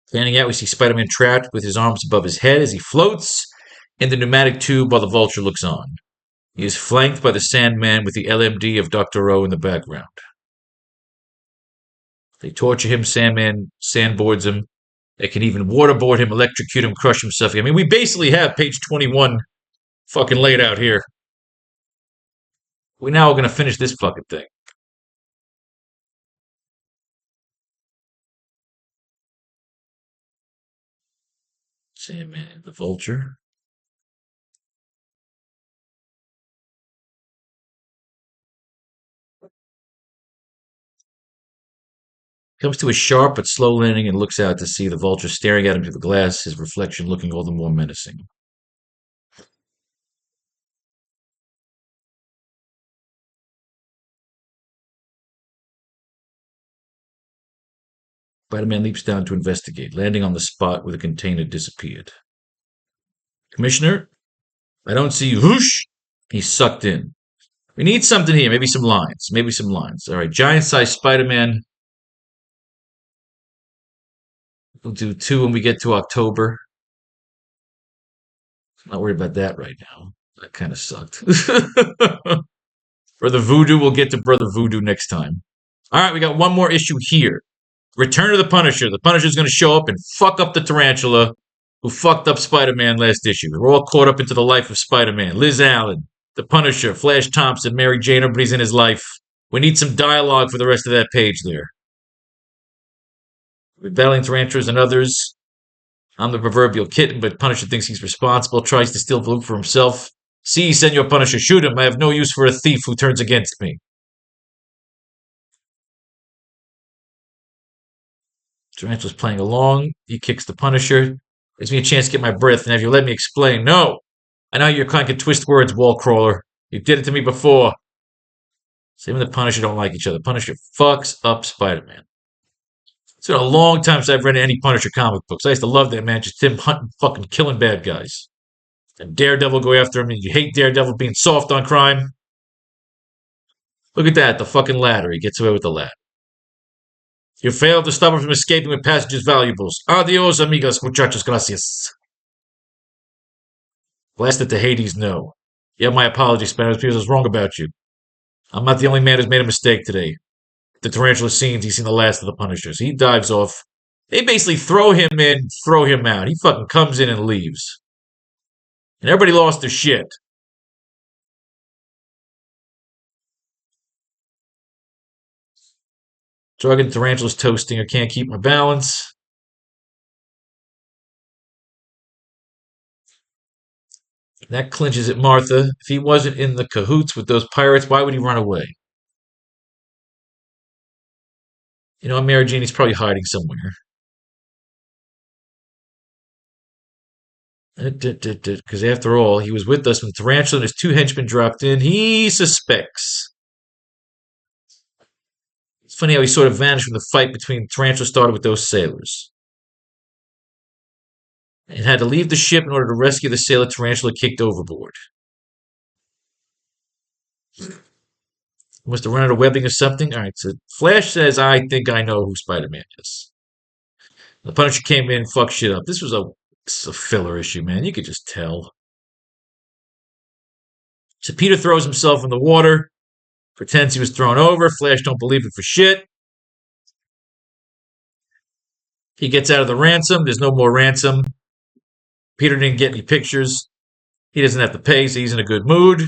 Fanning out, we see Spider-Man trapped with his arms above his head as he floats in the pneumatic tube while the vulture looks on. He is flanked by the Sandman with the LMD of Dr. O in the background. They torture him, Sandman sandboards him. They can even waterboard him, electrocute him, crush him, stuff. I mean, we basically have page 21 fucking laid out here. We now are going to finish this fucking thing. Sandman, the vulture. Comes to a sharp but slow landing and looks out to see the vulture staring at him through the glass, his reflection looking all the more menacing. Spider-Man leaps down to investigate, landing on the spot where the container disappeared. Commissioner, I don't see you. Whoosh! He's sucked in. We need something here. Maybe some lines. Maybe some lines. All right, giant-sized Spider-Man. We'll do 2 when we get to October. Not worried about that right now. That kind of sucked. Brother Voodoo, we'll get to Brother Voodoo next time. All right, we got one more issue here. Return of the Punisher. The Punisher's going to show up and fuck up the tarantula who fucked up Spider-Man last issue. We're all caught up into the life of Spider-Man. Liz Allen, the Punisher, Flash Thompson, Mary Jane, everybody's in his life. We need some dialogue for the rest of that page there. We're battling tarantulas and others. I'm the proverbial kitten, but Punisher thinks he's responsible, tries to steal the loot for himself. See, Senor Punisher, shoot him. I have no use for a thief who turns against me. Tarantula's playing along. He kicks the Punisher. Gives me a chance to get my breath, and have you let me explain? No! I know you're kind of twist words, wall crawler. You did it to me before. Same and the Punisher don't like each other. Punisher fucks up Spider-Man. It's been a long time since I've read any Punisher comic books. I used to love that, man. Just him hunting, fucking killing bad guys. And Daredevil go after him, and you hate Daredevil being soft on crime. Look at that, the fucking ladder. He gets away with the ladder. You failed to stop him from escaping with passengers' valuables. Adios, amigos, muchachos, gracias. Blast it to Hades, no. You have my apologies, Spanish, because I was wrong about you. I'm not the only man who's made a mistake today. The tarantula scenes, he's seen the last of the Punishers. He dives off. They basically throw him in, throw him out. He fucking comes in and leaves. And everybody lost their shit. Drugging tarantula's toasting. I can't keep my balance. That clinches it, Martha. If he wasn't in the cahoots with those pirates, why would he run away? You know, Mary Jane, he's probably hiding somewhere. Because after all, he was with us when the tarantula and his 2 henchmen dropped in. He suspects. It's funny how he sort of vanished when the fight between Tarantula started with those sailors. And had to leave the ship in order to rescue the sailor Tarantula kicked overboard. Must have run out of webbing or something. All right, so Flash says, I think I know who Spider-Man is. The Punisher came in and fucked shit up. This was a filler issue, man. You could just tell. So Peter throws himself in the water, pretends he was thrown over. Flash don't believe it for shit. He gets out of the ransom. There's no more ransom. Peter didn't get any pictures. He doesn't have to pay, so he's in a good mood.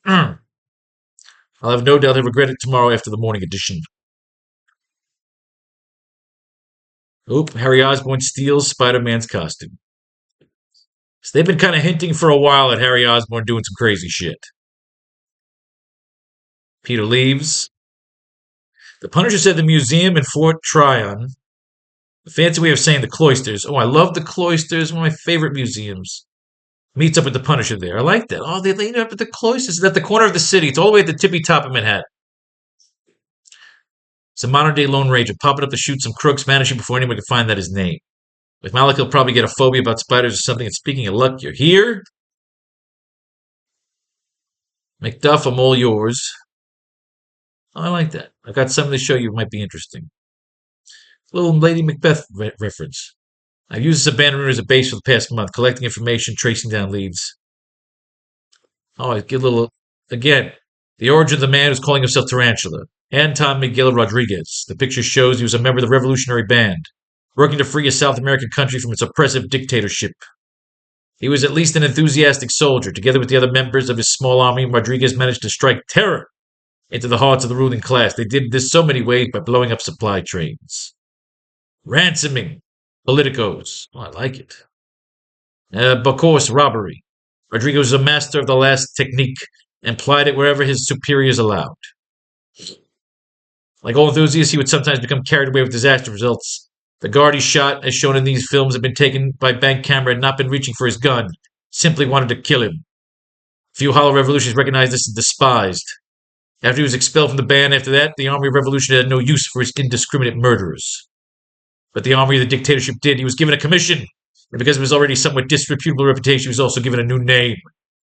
I'll have no doubt he'll regret it tomorrow after the morning edition. Oop, Harry Osborn steals Spider-Man's costume. So they've been kind of hinting for a while at Harry Osborn doing some crazy shit. Peter leaves. The Punisher said the museum in Fort Tryon. The fancy way of saying the cloisters. Oh, I love the cloisters. One of my favorite museums. Meets up with the Punisher there. I like that. Oh, they meet up at the cloisters. It's at the corner of the city. It's all the way at the tippy top of Manhattan. It's a modern-day Lone Ranger popping up to shoot some crooks, vanishing before anyone can find out his name. With Malik, he'll probably get a phobia about spiders or something. And speaking of luck, you're here. Macduff, I'm all yours. Oh, I like that. I've got something to show you might be interesting. Little Lady Macbeth reference. I've used this abandoned room as a base for the past month, collecting information, tracing down leads. Oh, I get a little... Again, the origin of the man who's calling himself Tarantula. Anton Miguel Rodriguez. The picture shows he was a member of the Revolutionary Band, working to free a South American country from its oppressive dictatorship. He was at least an enthusiastic soldier. Together with the other members of his small army, Rodriguez managed to strike terror into the hearts of the ruling class. They did this so many ways by blowing up supply trains. Ransoming politicos. Oh, I like it. Of course, robbery. Rodriguez was a master of the last technique and applied it wherever his superiors allowed. Like all enthusiasts, he would sometimes become carried away with disaster results. The guard he shot, as shown in these films, had been taken by bank camera and not been reaching for his gun, simply wanted to kill him. Few Hollow revolutionists recognized this and despised. After he was expelled from the band after that, the Army of Revolution had no use for his indiscriminate murderers. But the Army of the Dictatorship did. He was given a commission, and because of his already somewhat disreputable reputation, he was also given a new name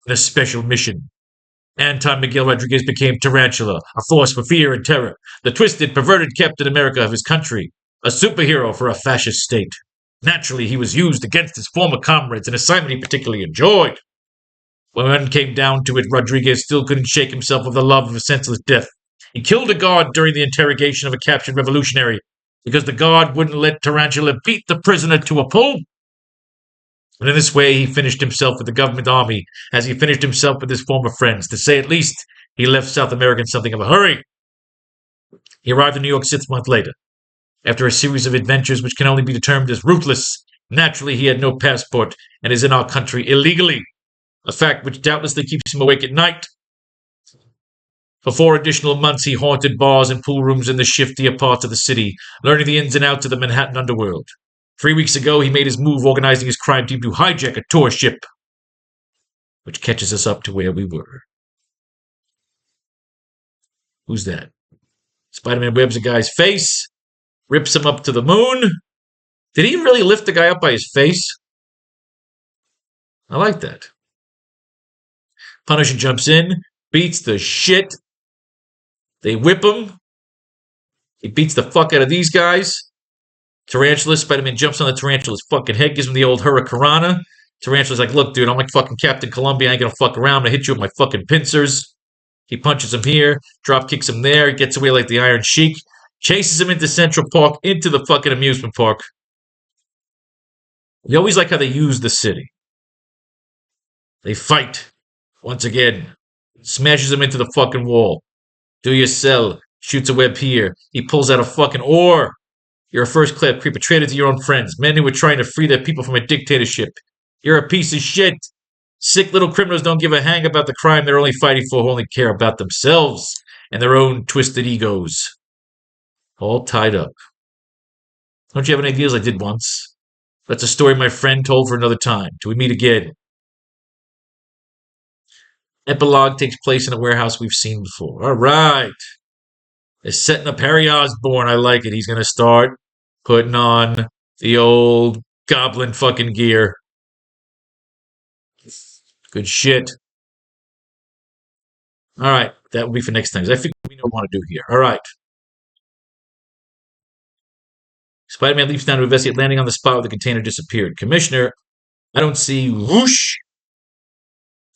and a special mission. Anton Miguel Rodriguez became Tarantula, a force for fear and terror, the twisted, perverted Captain America of his country, a superhero for a fascist state. Naturally, he was used against his former comrades, an assignment he particularly enjoyed. When one came down to it, Rodriguez still couldn't shake himself of the love of a senseless death. He killed a guard during the interrogation of a captured revolutionary because the guard wouldn't let Tarantula beat the prisoner to a pulp. And in this way, he finished himself with the government army, as he finished himself with his former friends. To say at least, he left South America in something of a hurry. He arrived in New York 6 months later. After a series of adventures which can only be termed as ruthless, naturally he had no passport and is in our country illegally, a fact which doubtlessly keeps him awake at night. For 4 additional months, he haunted bars and pool rooms in the shiftier parts of the city, learning the ins and outs of the Manhattan underworld. 3 weeks ago, he made his move, organizing his crime team to hijack a tour ship, which catches us up to where we were. Who's that? Spider-Man webs a guy's face, rips him up to the moon. Did he really lift the guy up by his face? I like that. Punisher jumps in, beats the shit. They whip him. He beats the fuck out of these guys. Tarantula, Spider-Man jumps on the Tarantula's fucking head, gives him the old Hurricanrana. Tarantula's like, look, dude, I'm like fucking Captain Columbia. I ain't gonna fuck around. I'm gonna hit you with my fucking pincers. He punches him here, drop kicks him there. He gets away like the Iron Sheik. Chases him into Central Park, into the fucking amusement park. You always like how they use the city. They fight. Once again. Smashes him into the fucking wall. Do your cell. Shoots a web here. He pulls out a fucking oar. You're a first-class creep, a traitor to your own friends, men who were trying to free their people from a dictatorship. You're a piece of shit. Sick little criminals don't give a hang about the crime they're only fighting for, who only care about themselves and their own twisted egos. All tied up. Don't you have any ideas? I did once. That's a story my friend told for another time, till we meet again. Epilogue takes place in a warehouse we've seen before. All right. They're setting up Harry Osborn. I like it. He's going to start putting on the old goblin fucking gear. Good shit. All right. That will be for next time. I think we know what we want to do here. All right. Spider-Man leaps down to investigate, landing on the spot where the container disappeared. Commissioner, I don't see whoosh.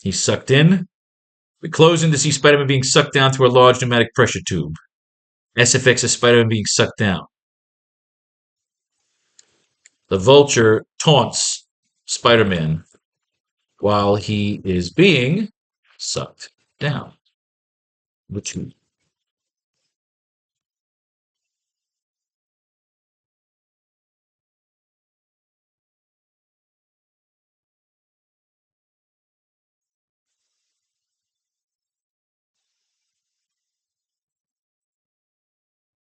He's sucked in. We close in to see Spider-Man being sucked down through a large pneumatic pressure tube. SFX is Spider-Man being sucked down. The Vulture taunts Spider-Man while he is being sucked down. Which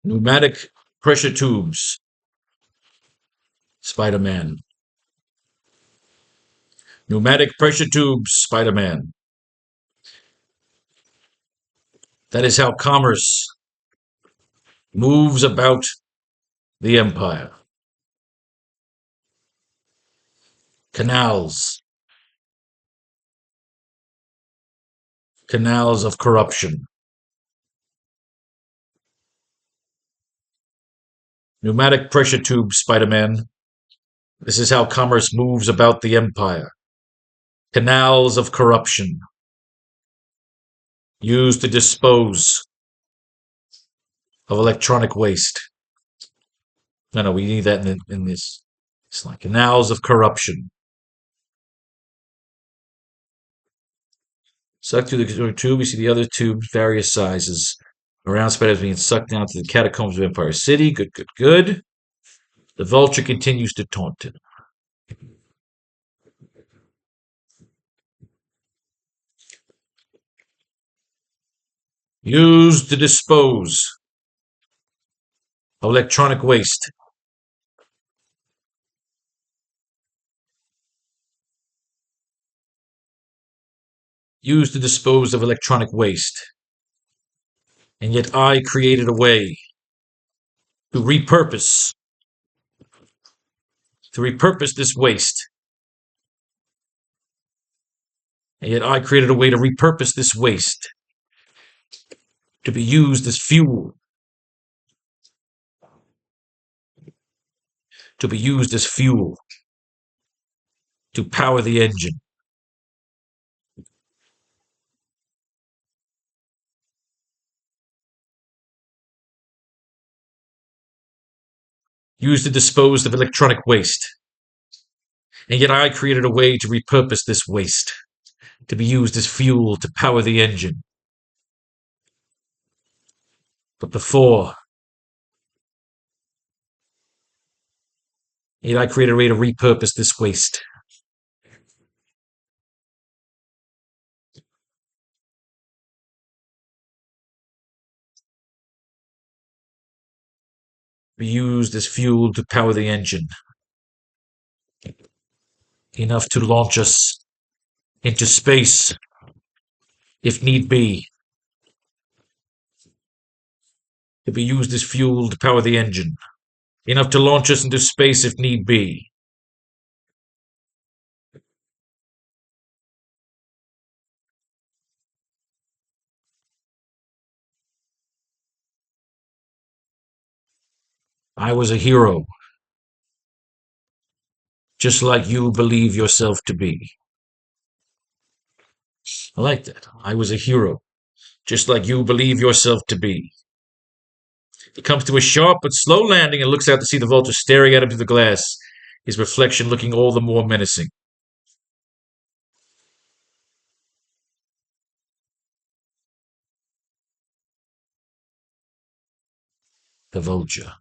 pneumatic pressure tubes. Spider-Man. Pneumatic pressure tubes. Spider-Man. That is how commerce moves about the empire. Canals. Canals of corruption. Pneumatic pressure tubes, Spider-Man. This is how commerce moves about the empire. Canals of corruption. Used to dispose of electronic waste. No, we need that in this. It's like canals of corruption. Sucked through the tube, we see the other tubes, various sizes. Around Spider-Man being sucked down to the catacombs of Empire City. Good, good, good. The Vulture continues to taunt him. Used to dispose Electronic waste. Used to dispose of electronic waste. And yet I created a way to repurpose this waste. And yet I created a way to repurpose this waste to be used as fuel. To be used as fuel to power the engine. Used to dispose of electronic waste. And yet I created a way to repurpose this waste to be used as fuel to power the engine. But before, yet I created a way to repurpose this waste. Be used as fuel to power the engine. Enough to launch us into space, if need be. To be used as fuel to power the engine. Enough to launch us into space, if need be. I was a hero, just like you believe yourself to be. I like that. I was a hero, just like you believe yourself to be. He comes to a sharp but slow landing and looks out to see the vulture staring at him through the glass, his reflection looking all the more menacing. The vulture.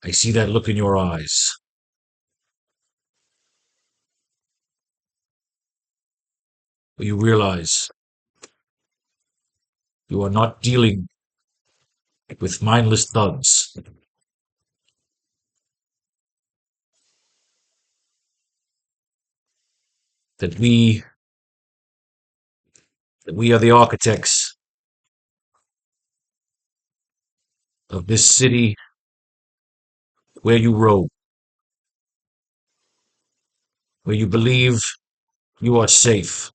I see that look in your eyes. But you realize you are not dealing with mindless thugs. That we are the architects of this city where you roam, where you believe you are safe.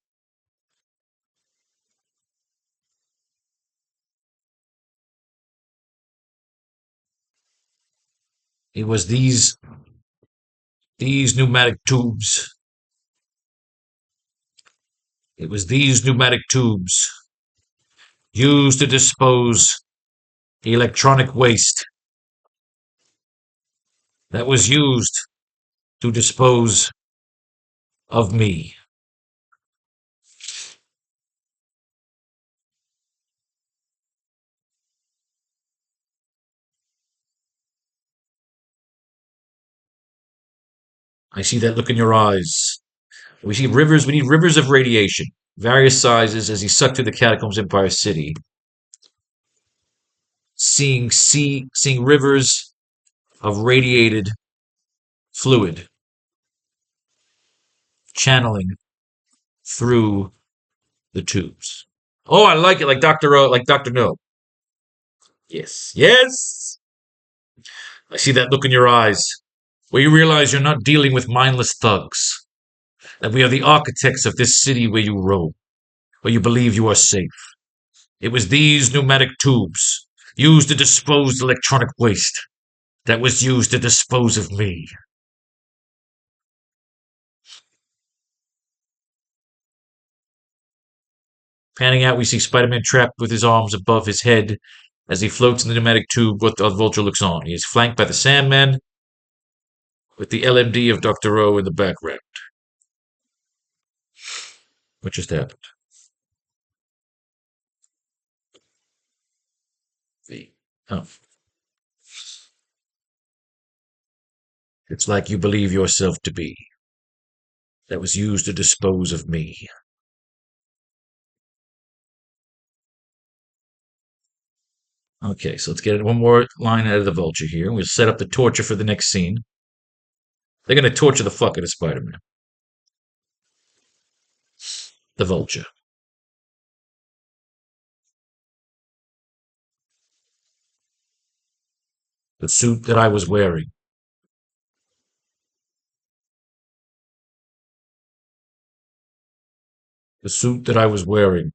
It was these pneumatic tubes. It was these pneumatic tubes used to dispose electronic waste that was used to dispose of me. I see that look in your eyes. We need rivers of radiation, various sizes, as he sucked through the catacombs of Empire City. Seeing rivers of radiated fluid channeling through the tubes. Oh, I like it, like Dr. No. Yes, yes. I see that look in your eyes, where you realize you're not dealing with mindless thugs. That we are the architects of this city where you roam, where you believe you are safe. It was these pneumatic tubes, used to dispose electronic waste, that was used to dispose of me. Panning out, we see Spider-Man trapped with his arms above his head as he floats in the pneumatic tube while the Vulture looks on. He is flanked by the Sandman, with the LMD of Dr. O in the background. What just happened? Oh. It's like you believe yourself to be. That was used to dispose of me. Okay, so let's get one more line out of the Vulture here. We'll set up the torture for the next scene. They're going to torture the fuck out of Spider-Man. The Vulture. The suit that I was wearing. The suit that I was wearing.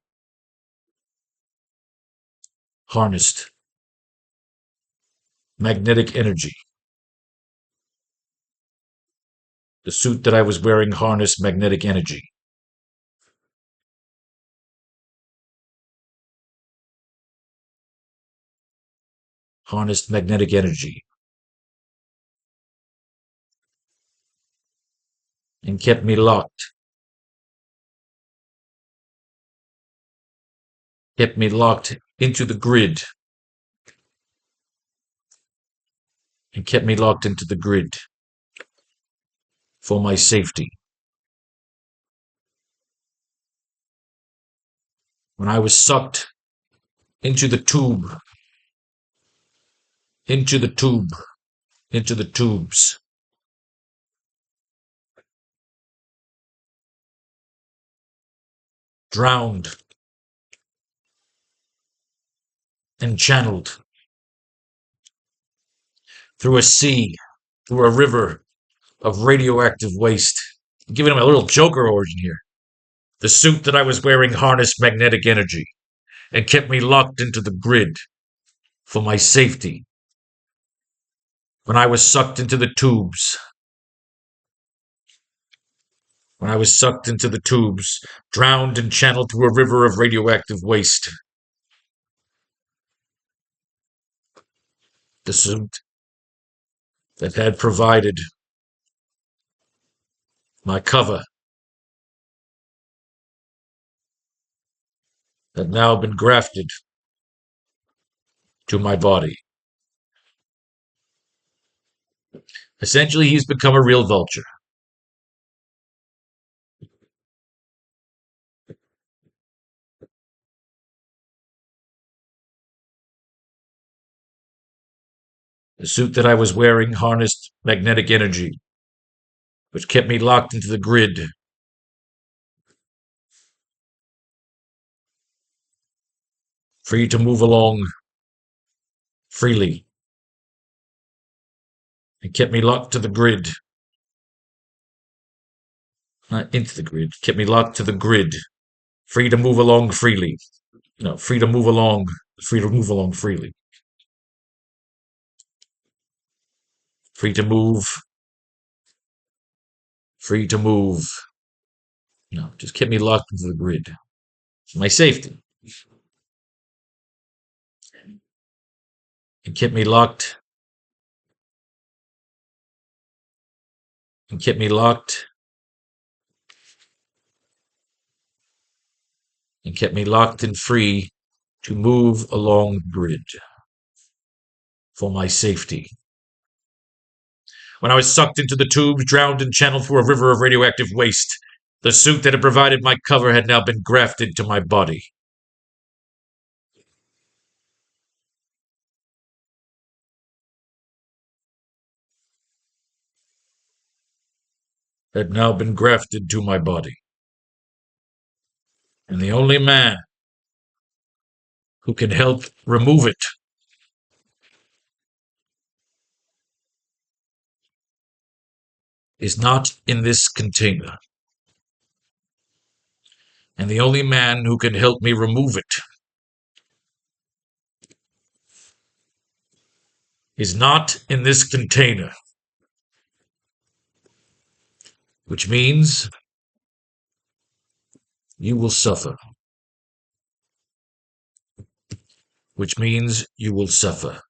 Harnessed magnetic energy. The suit that I was wearing harnessed magnetic energy. Harnessed magnetic energy. And kept me locked. Kept me locked into the grid. And kept me locked into the grid. For my safety. When I was sucked into the tube. Into the tube. Into the tubes. Drowned. And channeled. Through a sea. Through a river of radioactive waste. I'm giving him a little Joker origin here. The suit that I was wearing harnessed magnetic energy and kept me locked into the grid for my safety. When I was sucked into the tubes. When I was sucked into the tubes, drowned and channeled through a river of radioactive waste. The suit that had provided my cover had now been grafted to my body. Essentially, he's become a real vulture. The suit that I was wearing harnessed magnetic energy, which kept me locked into the grid. Free to move along freely. It kept me locked to the grid. Not into the grid. Kept me locked to the grid. Free to move along freely. No, free to move along. Free to move along freely. Free to move. Free to move. No, just kept me locked into the grid. My safety. It kept me locked. And kept me locked. And kept me locked and free to move along the grid for my safety. When I was sucked into the tubes, drowned and channeled through a river of radioactive waste, the suit that had provided my cover had now been grafted to my body. Had now been grafted to my body. And the only man who can help remove it is not in this container. And the only man who can help me remove it is not in this container. Which means you will suffer. Which means you will suffer.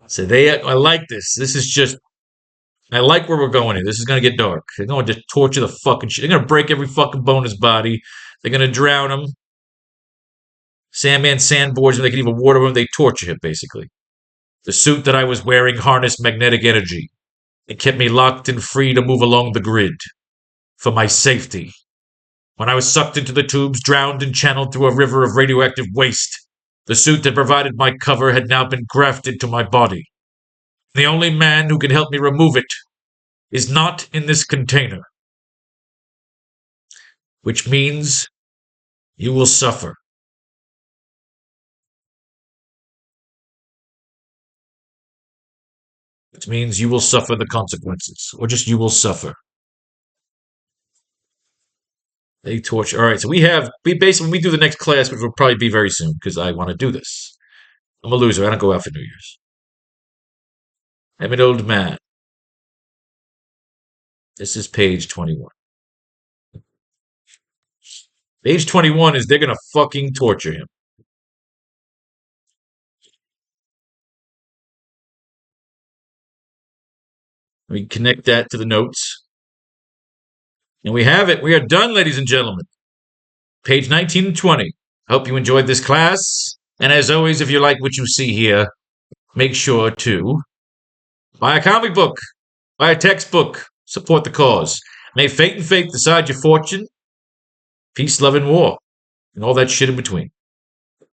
So I like this. This is just, I like where we're going here. This is going to get dark. They're going to torture the fucking shit. They're going to break every fucking bone in his body. They're going to drown him. Sandman sandboards him. They can even water him. They torture him, basically. The suit that I was wearing harnessed magnetic energy. It kept me locked and free to move along the grid for my safety. When I was sucked into the tubes, drowned and channeled through a river of radioactive waste, The suit that provided my cover had now been grafted to my body. The only man who can help me remove it is not in this container. Which means you will suffer. Which means you will suffer the consequences. Or just you will suffer. They torture. All right, so we basically, when we do the next class, which will probably be very soon, because I want to do this. I'm a loser. I don't go out for New Year's. I'm an old man. This is page 21. Page 21 is they're going to fucking torture him. We connect that to the notes. And we have it. We are done, ladies and gentlemen. Page 19 and 20. Hope you enjoyed this class. And as always, if you like what you see here, make sure to buy a comic book, buy a textbook, support the cause. May fate and faith decide your fortune. Peace, love, and war, and all that shit in between.